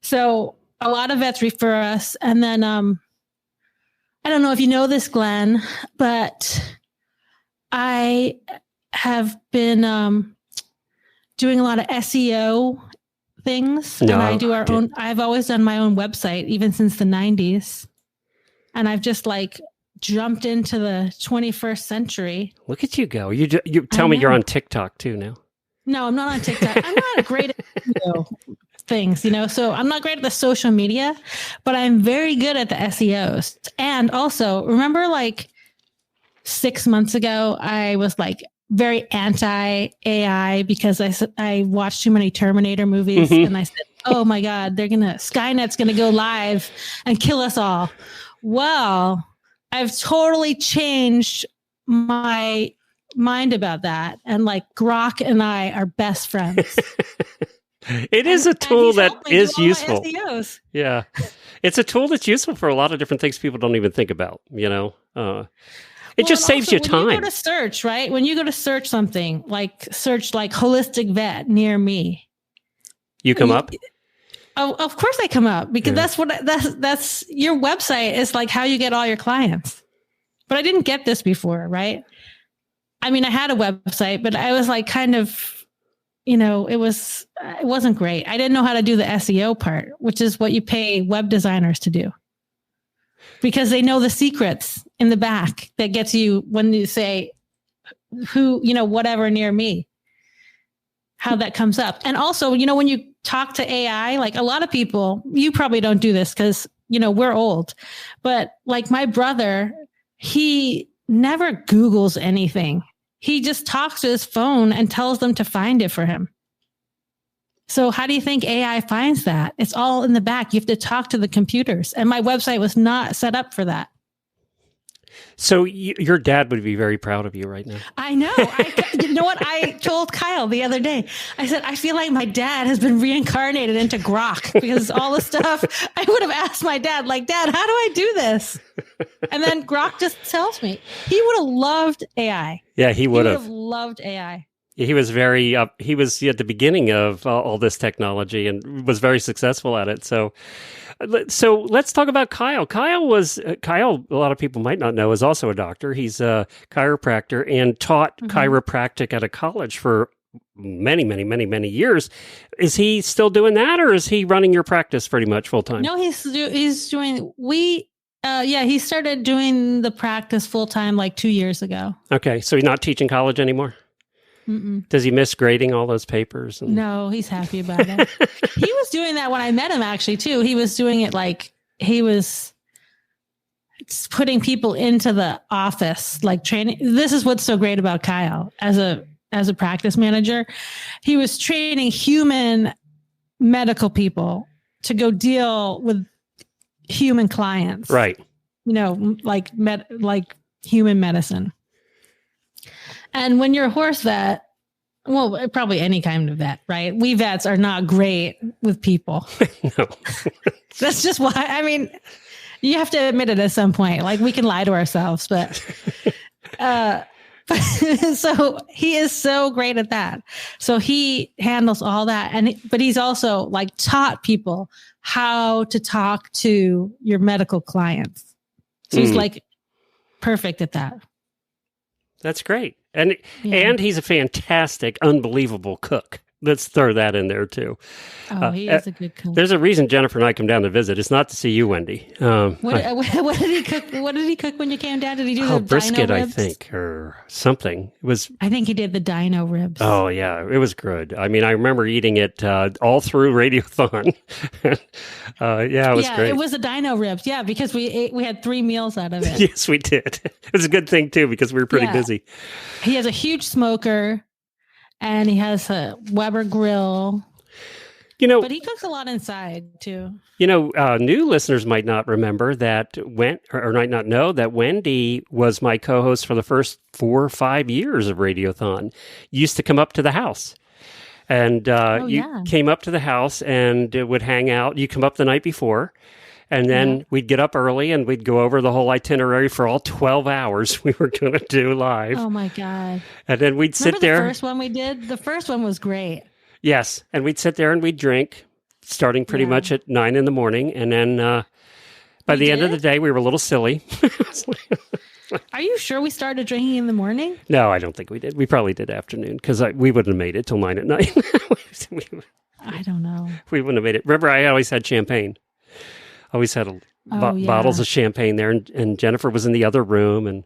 So a lot of vets refer us. And then, I don't know if you know this, Glenn, but I have been doing a lot of SEO things. No, and I do I've always done my own website, even since the 90s. And I've just like jumped into the 21st century. Look at you go. You tell me you're on TikTok too now. No, I'm not on TikTok. I'm not great at things, you know, so I'm not great at the social media, but I'm very good at the SEOs. And also, remember like 6 months ago, I was like very anti-AI because I watched too many Terminator movies, mm-hmm. and I said, oh my God, Skynet's going to go live and kill us all. Well, I've totally changed my mind about that. And like Grok and I are best friends. It is a tool that is useful. Yeah. It's a tool that's useful for a lot of different things people don't even think about, you know? It just saves you time. When you go to search, right? When you go to search something, like search like holistic vet near me. You come up? Oh, of course I come up because that's your website is like how you get all your clients. But I didn't get this before, right? I mean, I had a website, but I was like kind of, you know, it wasn't great. I didn't know how to do the SEO part, which is what you pay web designers to do. Because they know the secrets in the back that gets you when you say who, you know, whatever near me, how that comes up. And also, you know, when you talk to AI, like a lot of people, you probably don't do this because, you know, we're old, but like my brother, he never Googles anything. He just talks to his phone and tells them to find it for him. So how do you think AI finds that? It's all in the back. You have to talk to the computers. And my website was not set up for that. So your dad would be very proud of you right now. I know. You know what? I told Kyle the other day, I said, I feel like my dad has been reincarnated into Grok because all the stuff I would have asked my dad, like, Dad, how do I do this? And then Grok just tells me. He would have loved AI. Yeah, he would have loved AI. He was he was at the beginning of all this technology and was very successful at it. So let's talk about Kyle. Kyle, a lot of people might not know, is also a doctor. He's a chiropractor and taught chiropractic at a college for many, many, many, many years. Is he still doing that, or is he running your practice pretty much full time? No, he's doing, he started doing the practice full time like 2 years ago. Okay. So he's not teaching college anymore? Mm-mm. Does he miss grading all those papers? No, he's happy about it. He was doing that when I met him, actually, too. He was doing it like he was putting people into the office, like training. This is what's so great about Kyle as a practice manager. He was training human medical people to go deal with human clients. Right. You know, like human medicine. And when you're a horse vet, well, probably any kind of vet, right? We vets are not great with people. No. That's just why. I mean, you have to admit it at some point. Like, we can lie to ourselves, but so he is so great at that. So he handles all that, but he's also like taught people how to talk to your medical clients. So he's like perfect at that. That's great. And he's a fantastic, unbelievable cook. Let's throw that in there too. Oh, he is a good cook. There's a reason Jennifer and I come down to visit. It's not to see you, Wendy. What did he cook? What did he cook when you came down? Did he do the brisket? dino I ribs? think, or something. It was. I think he did the dino ribs. Oh yeah, it was good. I mean, I remember eating it all through Radiothon. Yeah, it was great. It was the dino ribs. Yeah, because we had 3 meals out of it. Yes, we did. It was a good thing too because we were pretty busy. He has a huge smoker. And he has a Weber grill. But he cooks a lot inside too. New listeners might not remember that or might not know that Wendy was my co-host for the first 4 or 5 years of Radiothon. You used to come up to the house. And you came up to the house and would hang out. You come up the night before. And then we'd get up early and we'd go over the whole itinerary for all 12 hours we were going to do live. Oh, my God. And then we'd sit there. The first one we did? The first one was great. Yes. And we'd sit there and we'd drink, starting pretty much at 9 in the morning. And then by the end of the day, we were a little silly. Are you sure we started drinking in the morning? No, I don't think we did. We probably did afternoon because we wouldn't have made it till 9 at night. I don't know. We wouldn't have made it. Remember, I always had champagne. Always had bottles of champagne there, and Jennifer was in the other room, and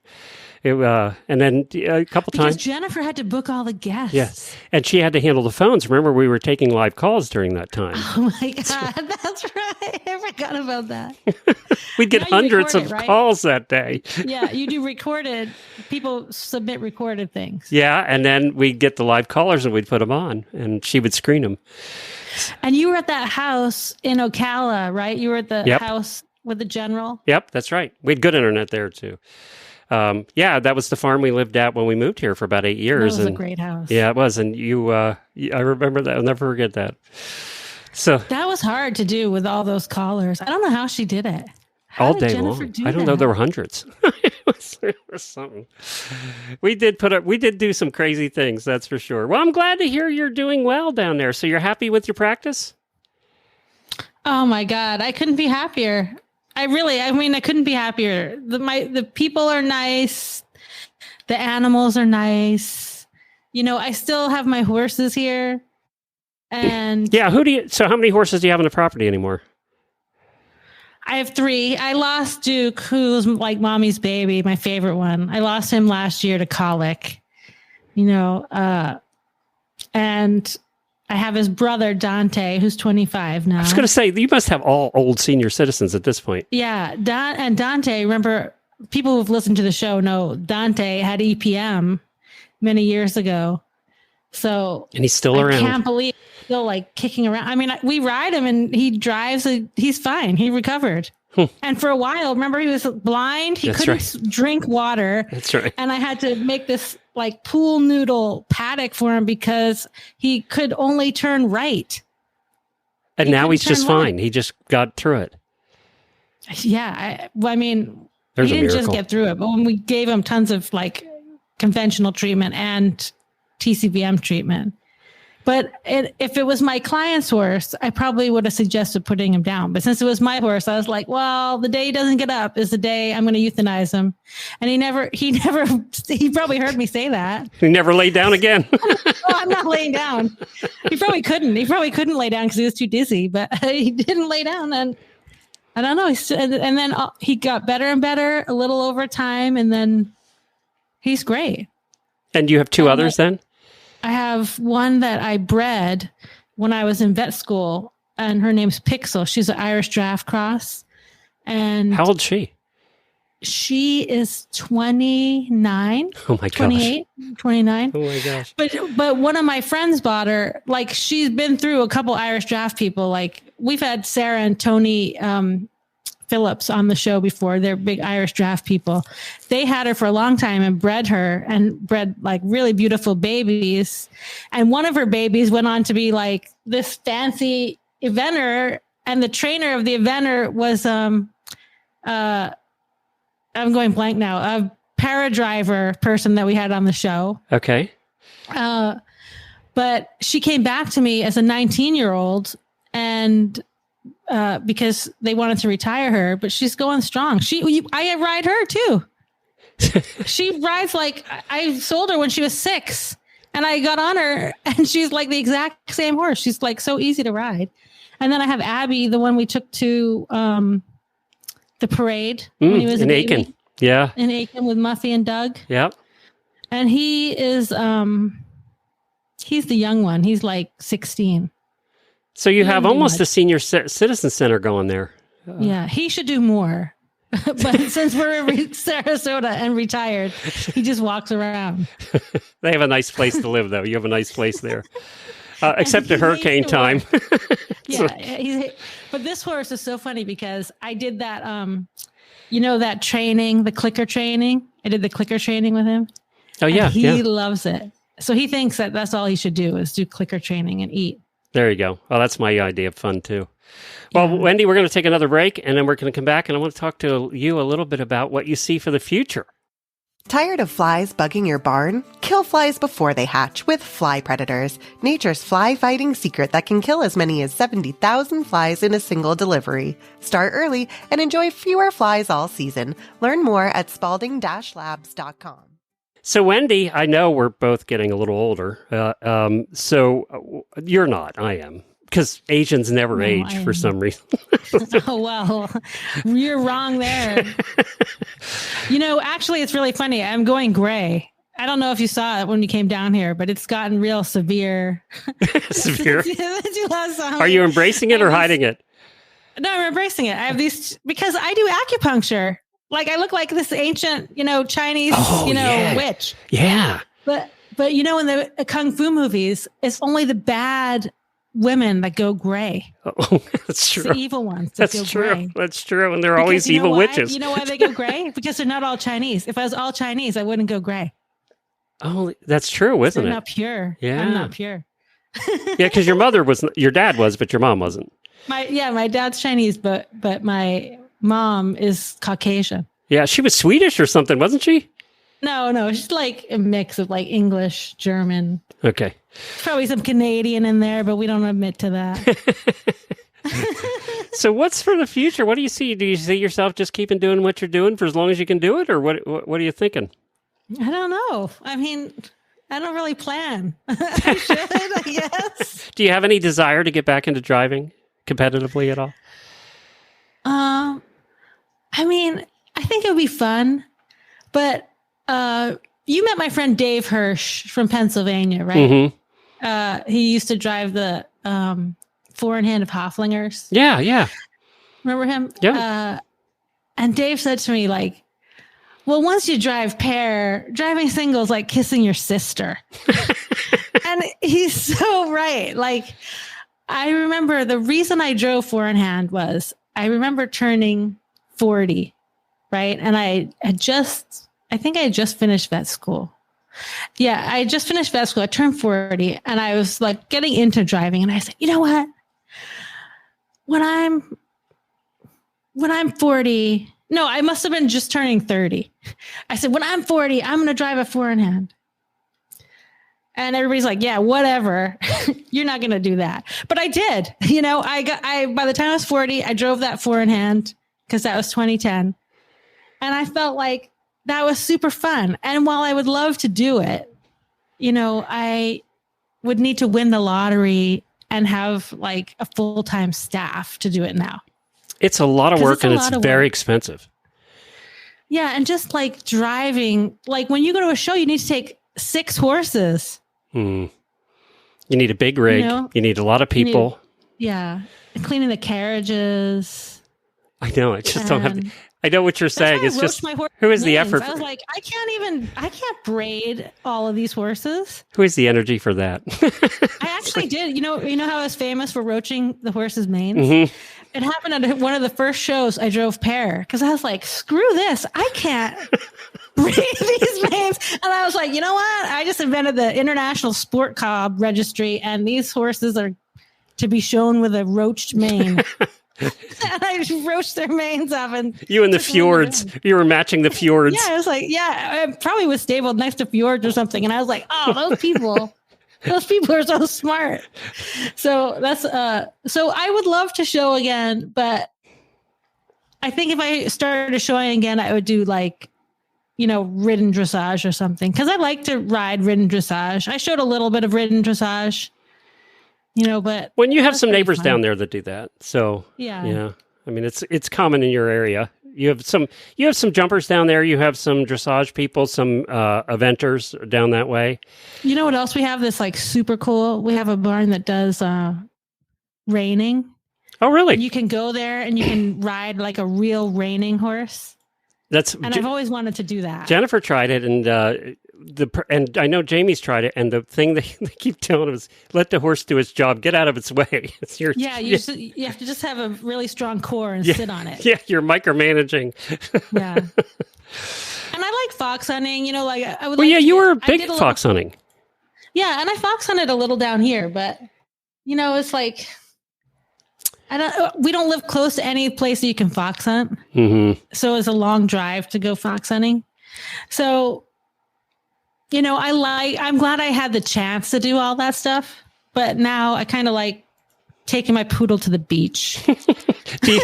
then a couple times Jennifer had to book all the guests. Yes, and she had to handle the phones. Remember, we were taking live calls during that time. Oh my God, that's right. I forgot about that. We'd get hundreds of calls that day. Yeah, you do recorded. People submit recorded things. Yeah, and then we'd get the live callers and we'd put them on, and she would screen them. And you were at that house in Ocala, right? You were at the house with the general? Yep, that's right. We had good internet there, too. That was the farm we lived at when we moved here for about 8 years. That was a great house. Yeah, it was. And I remember that. I'll never forget that. So that was hard to do with all those callers. I don't know how she did it. All day long. I don't know. There were hundreds. It was something. We did do some crazy things. That's for sure. Well, I'm glad to hear you're doing well down there. So you're happy with your practice? Oh my God. I couldn't be happier. I couldn't be happier. The people are nice. The animals are nice. I still have my horses here. And yeah. So how many horses do you have on the property anymore? I have 3. I lost Duke, who's like mommy's baby, my favorite one. I lost him last year to colic, and I have his brother, Dante, who's 25 now. I was going to say, you must have all old senior citizens at this point. Yeah. And Dante, remember, people who've listened to the show know Dante had EPM many years ago. So, and he's still around. I can't believe he's still like kicking around. I mean, we ride him and he drives. He's fine. He recovered. And for a while, remember, he was blind. He couldn't drink water. That's right. And I had to make this like pool noodle paddock for him because he could only turn right. And now he's just fine. He just got through it. Yeah. He didn't just get through it, but when we gave him tons of like conventional treatment and TCVM treatment. But if it was my client's horse, I probably would have suggested putting him down. But since it was my horse, I was like, well, the day he doesn't get up is the day I'm going to euthanize him. And he probably heard me say that. He never laid down again. I'm not laying down. He probably couldn't lay down because he was too dizzy, but he didn't lay down. And I don't know. And then he got better and better a little over time. And then he's great. And you have 2 others then? I have one that I bred when I was in vet school, and her name's Pixel. She's an Irish Draft Cross. And how old is she? She is 29. Oh my gosh. 28, 29. Oh my gosh. But one of my friends bought her. Like, she's been through a couple Irish Draft people. Like, we've had Sarah and Tony Phillips on the show before. They're big Irish Draft people. They had her for a long time and bred her and bred like really beautiful babies. And one of her babies went on to be like this fancy eventer and the trainer of the eventer was I'm going blank now. A paradriver person that we had on the show. Okay. But she came back to me as a 19-year-old and because they wanted to retire her, but she's going strong. I ride her too. She rides like I sold her when she was 6 and I got on her and she's like the exact same horse. She's like so easy to ride. And then I have Abby, the one we took to the parade when he was in a baby. Aiken. Yeah. In Aiken with Muffy and Doug. Yep. And he is he's the young one. He's like 16. So you have almost a senior citizen center going there. Yeah, he should do more. But since we're in Sarasota and retired, he just walks around. They have a nice place to live, though. You have a nice place there. Except at hurricane time. Yeah, but this horse is so funny because I did that, that training, the clicker training. I did the clicker training with him. Oh, yeah. He loves it. So he thinks that that's all he should do is do clicker training and eat. There you go. Well, that's my idea of fun, too. Well, yeah. Wendy, we're going to take another break, and then we're going to come back, and I want to talk to you a little bit about what you see for the future. Tired of flies bugging your barn? Kill flies before they hatch with Fly Predators, nature's fly-fighting secret that can kill as many as 70,000 flies in a single delivery. Start early and enjoy fewer flies all season. Learn more at spalding-labs.com. So, Wendy, I know we're both getting a little older. So you're not. I am. Because Asians never age for some reason. Oh, well, you're wrong there. Actually, it's really funny. I'm going gray. I don't know if you saw it when you came down here, but it's gotten real severe. Severe? Since Are you embracing it or hiding it? No, I'm embracing it. I have these because I do acupuncture. Like I look like this ancient, Chinese, witch. Yeah. But in the Kung Fu movies, it's only the bad women that go gray. Oh, that's true. It's the evil ones. That's true. Gray. That's true. And they're always evil witches. You know why they go gray? Because they're not all Chinese. If I was all Chinese, I wouldn't go gray. Oh, that's true, isn't they're it? Not pure. Yeah. I'm not pure. Yeah, because your dad was, but your mom wasn't. My dad's Chinese, but my mom is Caucasian. Yeah, she was Swedish or something, wasn't she? No, she's like a mix of like English, German. Okay. Probably some Canadian in there, but we don't admit to that. So what's for the future? What do you see? Do you see yourself just keeping doing what you're doing for as long as you can do it? Or what are you thinking? I don't know. I mean, I don't really plan. I should, I guess. Do you have any desire to get back into driving competitively at all? I mean, I think it would be fun, but you met my friend Dave Hirsch from Pennsylvania, right? Mm-hmm. He used to drive the four-in-hand of Hoflingers. Yeah. Remember him? Yeah. And Dave said to me, like, well, once you drive pair, driving single is like kissing your sister. And he's so right. Like, I remember the reason I drove four-in-hand was I remember turning 40, right? And I think I had just finished vet school. Yeah, I just finished vet school. I turned 40 and I was like getting into driving. And I said, you know what? When I'm 40, no, I must have been just turning 30. I said, when I'm 40, I'm going to drive a four-in-hand. And everybody's like, yeah, whatever. You're not going to do that. But I did. By the time I was 40, I drove that four-in-hand because that was 2010. And I felt like that was super fun. And while I would love to do it, I would need to win the lottery and have like a full-time staff to do it now. It's a lot of work and it's very expensive. Yeah. And just like driving, like when you go to a show, you need to take 6 horses. You need a big rig. You need a lot of people. And cleaning the carriages. I know. I just don't have. I know what you're saying. It's just who is the effort? I was like, I can't braid all of these horses. Who is the energy for that? I actually did. You know how I was famous for roaching the horses' manes? Mm-hmm. It happened at one of the first shows I drove pair because I was like, screw this. I can't braid these manes. And I was like, you know what? I just invented the International Sport Cob Registry and these horses are to be shown with a roached mane. And I just roached their manes off. And you and the fjords. You were matching the fjords. Yeah, I was like, I probably was stabled next to fjords or something. And I was like, oh, those people. Those people are so smart. So that's so I would love to show again, but I think if I started showing again, I would do like, ridden dressage or something. Cause I like to ride ridden dressage. I showed a little bit of ridden dressage, but when you have some neighbors down there that do that. So yeah. I mean, it's common in your area. You have some jumpers down there. You have some dressage people, some eventers down that way. You know what else we have that's like super cool? We have a barn that does reining. Oh, really? And you can go there and you can ride like a real reining horse. I've always wanted to do that. Jennifer tried it, and and I know Jamie's tried it. And the thing they keep telling him is, let the horse do its job. Get out of its way. You have to just have a really strong core and sit on it. Yeah, you're micromanaging. Yeah. And I like fox hunting. I would. Well, you were big fox hunting. Yeah, and I fox hunted a little down here, but it's like. We don't live close to any place that you can fox hunt. Mm-hmm. So it's a long drive to go fox hunting. So, I'm glad I had the chance to do all that stuff, but now I kind of like taking my poodle to the beach. Do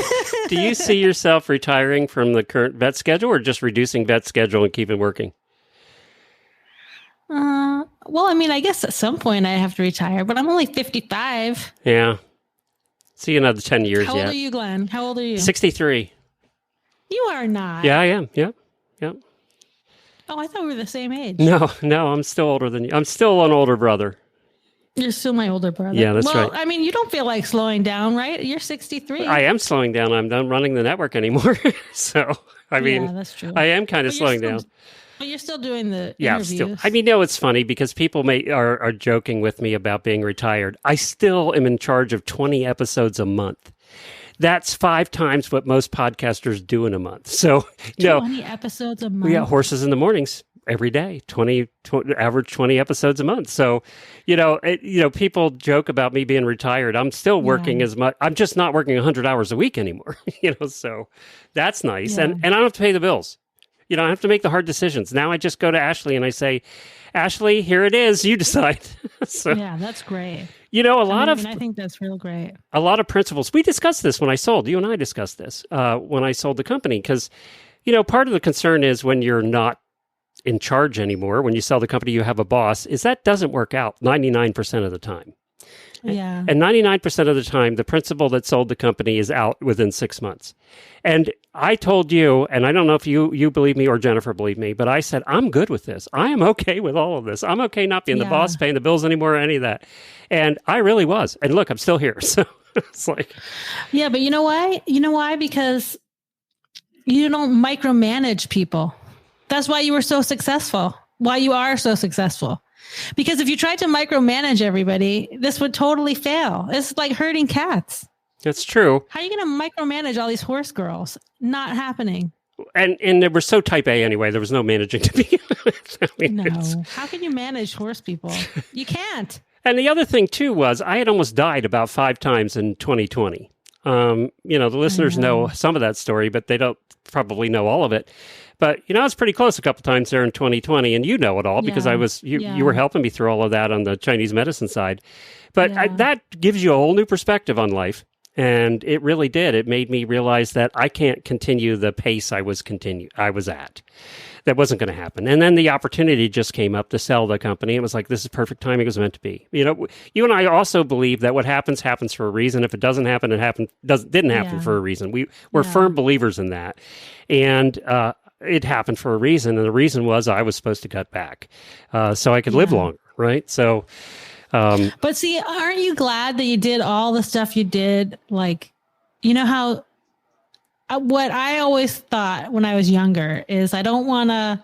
you see yourself retiring from the current vet schedule or just reducing vet schedule and keeping working? Well, I guess at some point I have to retire, but I'm only 55. Yeah. See another 10 years How old are you, Glenn? How old are you? 63. You are not. Yeah, I am. Yep. Oh, I thought we were the same age. No, I'm still older than you. I'm still an older brother. You're still my older brother. Yeah, that's right. You don't feel like slowing down, right? You're 63. I am slowing down. I'm not running the network anymore. So, yeah, that's true. I am kind of slowing down. But you're still doing the interviews. Still. It's funny because people are joking with me about being retired. I still am in charge of 20 episodes a month. That's 5 times what most podcasters do in a month. So, 20 episodes a month. We got horses in the mornings every day, average 20 episodes a month. So, people joke about me being retired. I'm still working as much. I'm just not working 100 hours a week anymore, so that's nice. Yeah. And I don't have to pay the bills. I have to make the hard decisions. Now I just go to Ashley and I say, Ashley, here it is. You decide. Yeah, that's great. I think that's real great. A lot of principles. We discussed this when I sold. You and I discussed this when I sold the company because, part of the concern is when you're not in charge anymore, when you sell the company, you have a boss, is that doesn't work out 99% of the time. Yeah. And 99% of the time, the principal that sold the company is out within 6 months. And I told you, and I don't know if you believe me or Jennifer believed me, but I said, I'm good with this. I am okay with all of this. I'm okay not being the boss, paying the bills anymore, or any of that. And I really was. And look, I'm still here. So it's like... Yeah, but you know why? Because you don't micromanage people. That's why you were so successful. Why you are so successful. Because if you tried to micromanage everybody, this would totally fail. It's like herding cats. That's true. How are you going to micromanage all these horse girls? Not happening. And they were so type A anyway. There was no managing to begin with. No. How can you manage horse people? You can't. And the other thing, too, was I had almost died about 5 times in 2020. The listeners know some of that story, but they don't probably know all of it. But, I was pretty close a couple times there in 2020, and you know it all because you were helping me through all of that on the Chinese medicine side. But that gives you a whole new perspective on life, and it really did. It made me realize that I can't continue the pace I was at. That wasn't going to happen. And then the opportunity just came up to sell the company. It was like, this is perfect timing. It was meant to be. You and I also believe that what happens for a reason. If it doesn't happen, didn't happen for a reason. We're firm believers in that. And it happened for a reason. And the reason was I was supposed to cut back so I could live longer, right? So... but see, aren't you glad that you did all the stuff you did? Like, how... what I always thought when I was younger is I don't want to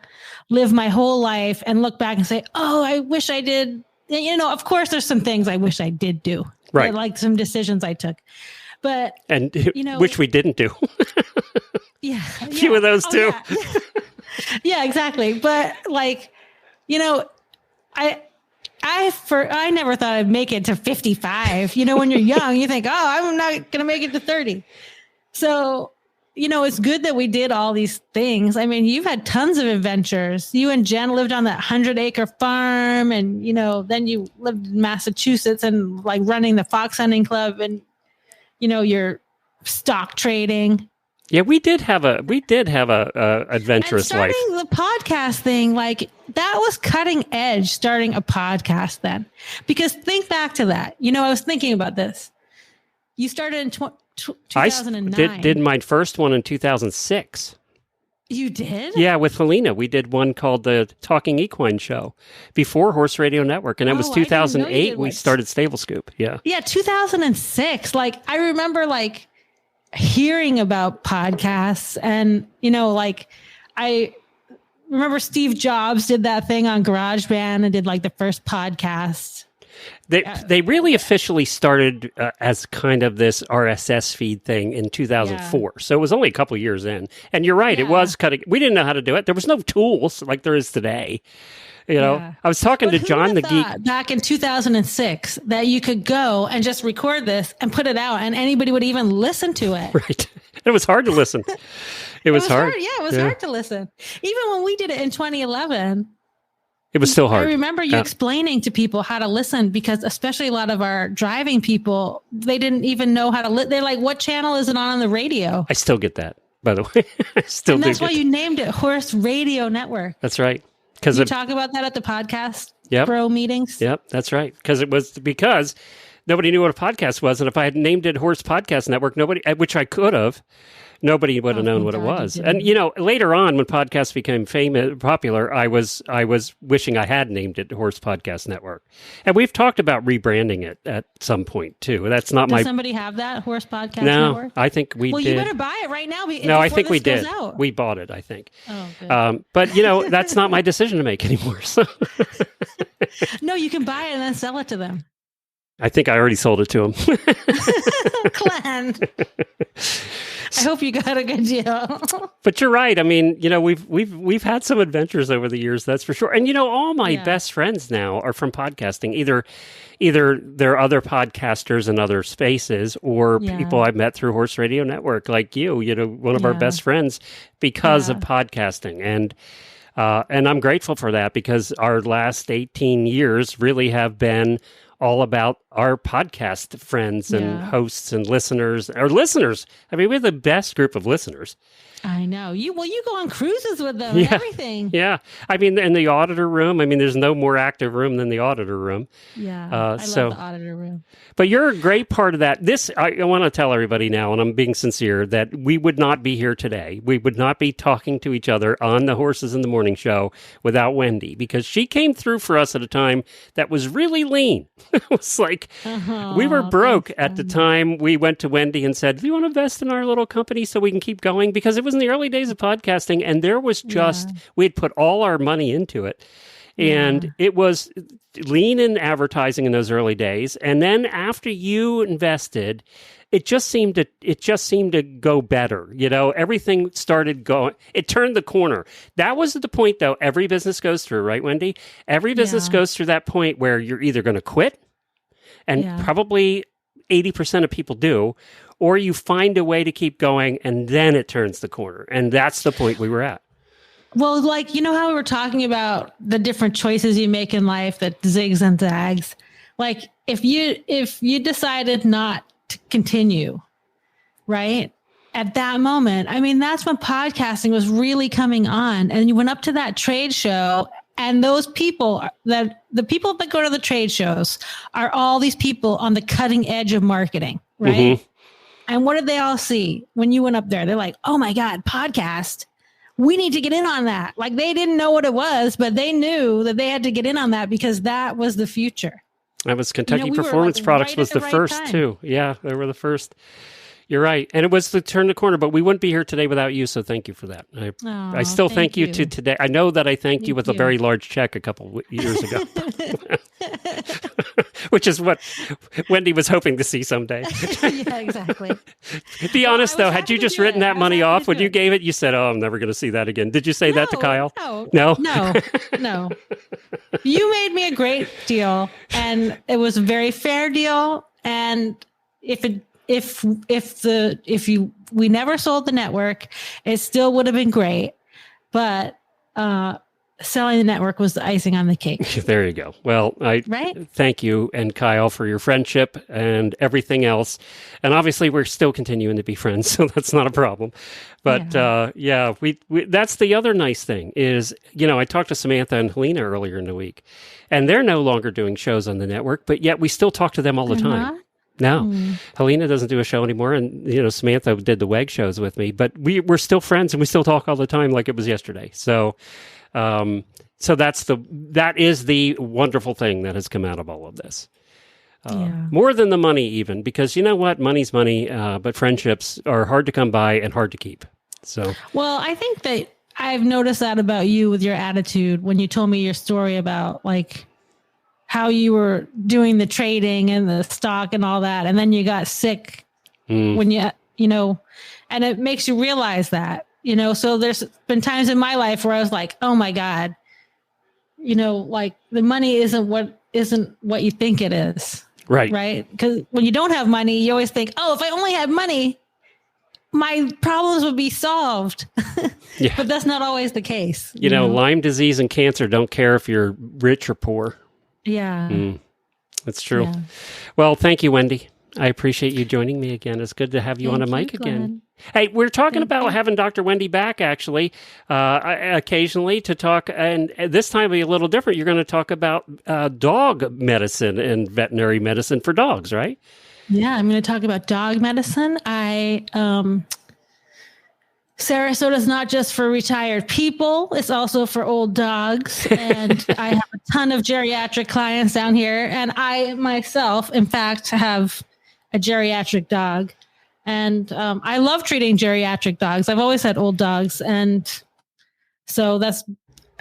live my whole life and look back and say, oh, I wish I did. Of course, there's some things I wish I did do. Right. Like some decisions I took. But, which we didn't do. Yeah. A few of those too. Yeah. Yeah, exactly. But I never thought I'd make it to 55. When you're young, you think, oh, I'm not going to make it to 30. So, it's good that we did all these things. I mean, you've had tons of adventures. You and Jen lived on that 100-acre farm, and, then you lived in Massachusetts and like running the fox hunting club and, your stock trading. Yeah, we did have a adventurous life. Starting the podcast thing, like that was cutting edge. Starting a podcast then, because think back to that. I was thinking about this. You started in 2009. I did my first one in 2006. You did? Yeah, with Helena, we did one called the Talking Equine Show before Horse Radio Network, and it was 2008. We started Stable Scoop. Yeah, 2006. Like I remember, hearing about podcasts and I remember Steve Jobs did that thing on GarageBand and did the first podcast. They really officially started as kind of this RSS feed thing in 2004. Yeah. So it was only a couple of years in. And you're right, it was cutting. We didn't know how to do it. There was no tools like there is today. I was talking to John the Geek back in 2006 that you could go and just record this and put it out and anybody would even listen to it. Right. It was hard to listen. It was hard. Yeah, it was hard to listen. Even when we did it in 2011, it was still hard. I remember you explaining to people how to listen, because especially a lot of our driving people, they didn't even know how to They're like, what channel is it on the radio? I still get that, by the way. And that's why you named it Horse Radio Network. That's right. You talk about that at the podcast bro meetings? Yep, that's right. Because nobody knew what a podcast was. And if I had named it Horse Podcast Network, which I could have, nobody would have known what it was. And, later on when podcasts became popular, I was wishing I had named it Horse Podcast Network. And we've talked about rebranding it at some point, too. That's not Does somebody have that, Horse Podcast Network? No, I think we did. Well, you better buy it right now. No, I think we did. We bought it, I think. Oh, good. But, that's not my decision to make anymore. So. No, you can buy it and then sell it to them. I think I already sold it to him. Glenn. I hope you got a good deal. But you're right. I mean, we've had some adventures over the years, that's for sure. And all my best friends now are from podcasting. Either they're other podcasters in other spaces, or people I've met through Horse Radio Network, like you. One of our best friends because of podcasting, and I'm grateful for that, because our last 18 years really have been all about our podcast friends and hosts and listeners. Our listeners, I mean, we have the best group of listeners. I know. You go on cruises with them and everything. Yeah. I mean, in the auditor room, there's no more active room than the auditor room. Yeah. I love the auditor room. But you're a great part of that. I want to tell everybody now, and I'm being sincere, that we would not be here today. We would not be talking to each other on the Horses in the Morning show without Wendy, because she came through for us at a time that was really lean. It was like, we were broke at the time. We went to Wendy and said, do you want to invest in our little company so we can keep going? Because it was in the early days of podcasting, and there was just, we had put all our money into it. And it was lean in advertising in those early days. And then after you invested, it just seemed to go better. Everything started going, it turned the corner. That was the point, though, every business goes through, right, Wendy? Every business goes through that point where you're either going to quit, and probably 80% of people do, or you find a way to keep going, and then it turns the corner. And that's the point we were at. Well, how we were talking about the different choices you make in life, that zigs and zags. Like if you decided not to continue, right? At that moment, that's when podcasting was really coming on, and you went up to that trade show, and those people the people that go to the trade shows are all these people on the cutting edge of marketing, right? Mm-hmm. And what did they all see when you went up there? They're like, oh my God, podcast. We need to get in on that. Like, they didn't know what it was, but they knew that they had to get in on that, because that was the future. That was Kentucky Performance Products was the first too. Yeah, they were the first. You're right. And it was to turn the corner, but we wouldn't be here today without you. So thank you for that. I still thank you to today. I know that I thanked you with a very large check a couple years ago. which is what Wendy was hoping to see someday. Yeah, exactly. Be honest, though, had you just written that money off when you it. gave it, you said, oh, I'm never going to see that again. Did you say that to Kyle? No. You made me a great deal, and it was a very fair deal. And we never sold the network, it still would have been great. But selling the network was the icing on the cake. There you go. Well, I thank you and Kyle for your friendship and everything else. And obviously, we're still continuing to be friends, so that's not a problem. But we that's the other nice thing is, I talked to Samantha and Helena earlier in the week, and they're no longer doing shows on the network, but yet we still talk to them all the time. No, Helena doesn't do a show anymore, and Samantha did the WEG shows with me, but we're still friends and we still talk all the time like it was yesterday. So, that is the wonderful thing that has come out of all of this. More than the money, even, because you know what, money's money, but friendships are hard to come by and hard to keep. So, well, I think that I've noticed that about you with your attitude when you told me your story about like how you were doing the trading and the stock and all that. And then you got sick when and it makes you realize that, so there's been times in my life where I was like, oh my God, like the money isn't what you think it is. Right. Right. Because when you don't have money, you always think, oh, if I only had money, my problems would be solved. Yeah. But that's not always the case. Lyme disease and cancer don't care if you're rich or poor. Yeah. That's true. Yeah. Well, thank you, Wendy. I appreciate you joining me again. It's good to have you on a mic again. Hey, we're talking about having Dr. Wendy back, actually, occasionally to talk, and this time will be a little different. You're going to talk about dog medicine and veterinary medicine for dogs, right? Yeah, I'm going to talk about dog medicine. Sarasota's not just for retired people. It's also for old dogs. And I have a ton of geriatric clients down here. And I myself, in fact, have a geriatric dog. And I love treating geriatric dogs. I've always had old dogs. And so that's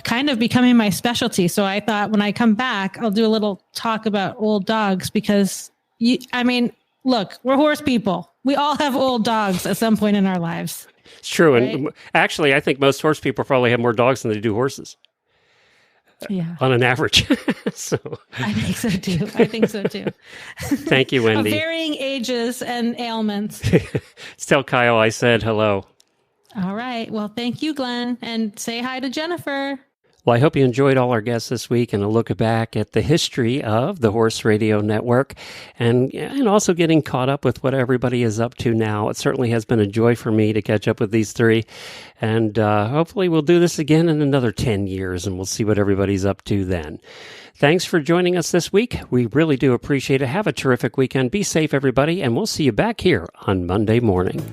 kind of becoming my specialty. So I thought when I come back, I'll do a little talk about old dogs because, look, we're horse people. We all have old dogs at some point in our lives. It's true. Right? And actually, I think most horse people probably have more dogs than they do horses. Yeah. On an average. So I think so too. Thank you, Wendy. Of varying ages and ailments. Tell Kyle I said hello. All right. Well, thank you, Glenn. And say hi to Jennifer. Well, I hope you enjoyed all our guests this week and a look back at the history of the Horse Radio Network and also getting caught up with what everybody is up to now. It certainly has been a joy for me to catch up with these three. And hopefully we'll do this again in another 10 years and we'll see what everybody's up to then. Thanks for joining us this week. We really do appreciate it. Have a terrific weekend. Be safe, everybody, and we'll see you back here on Monday morning.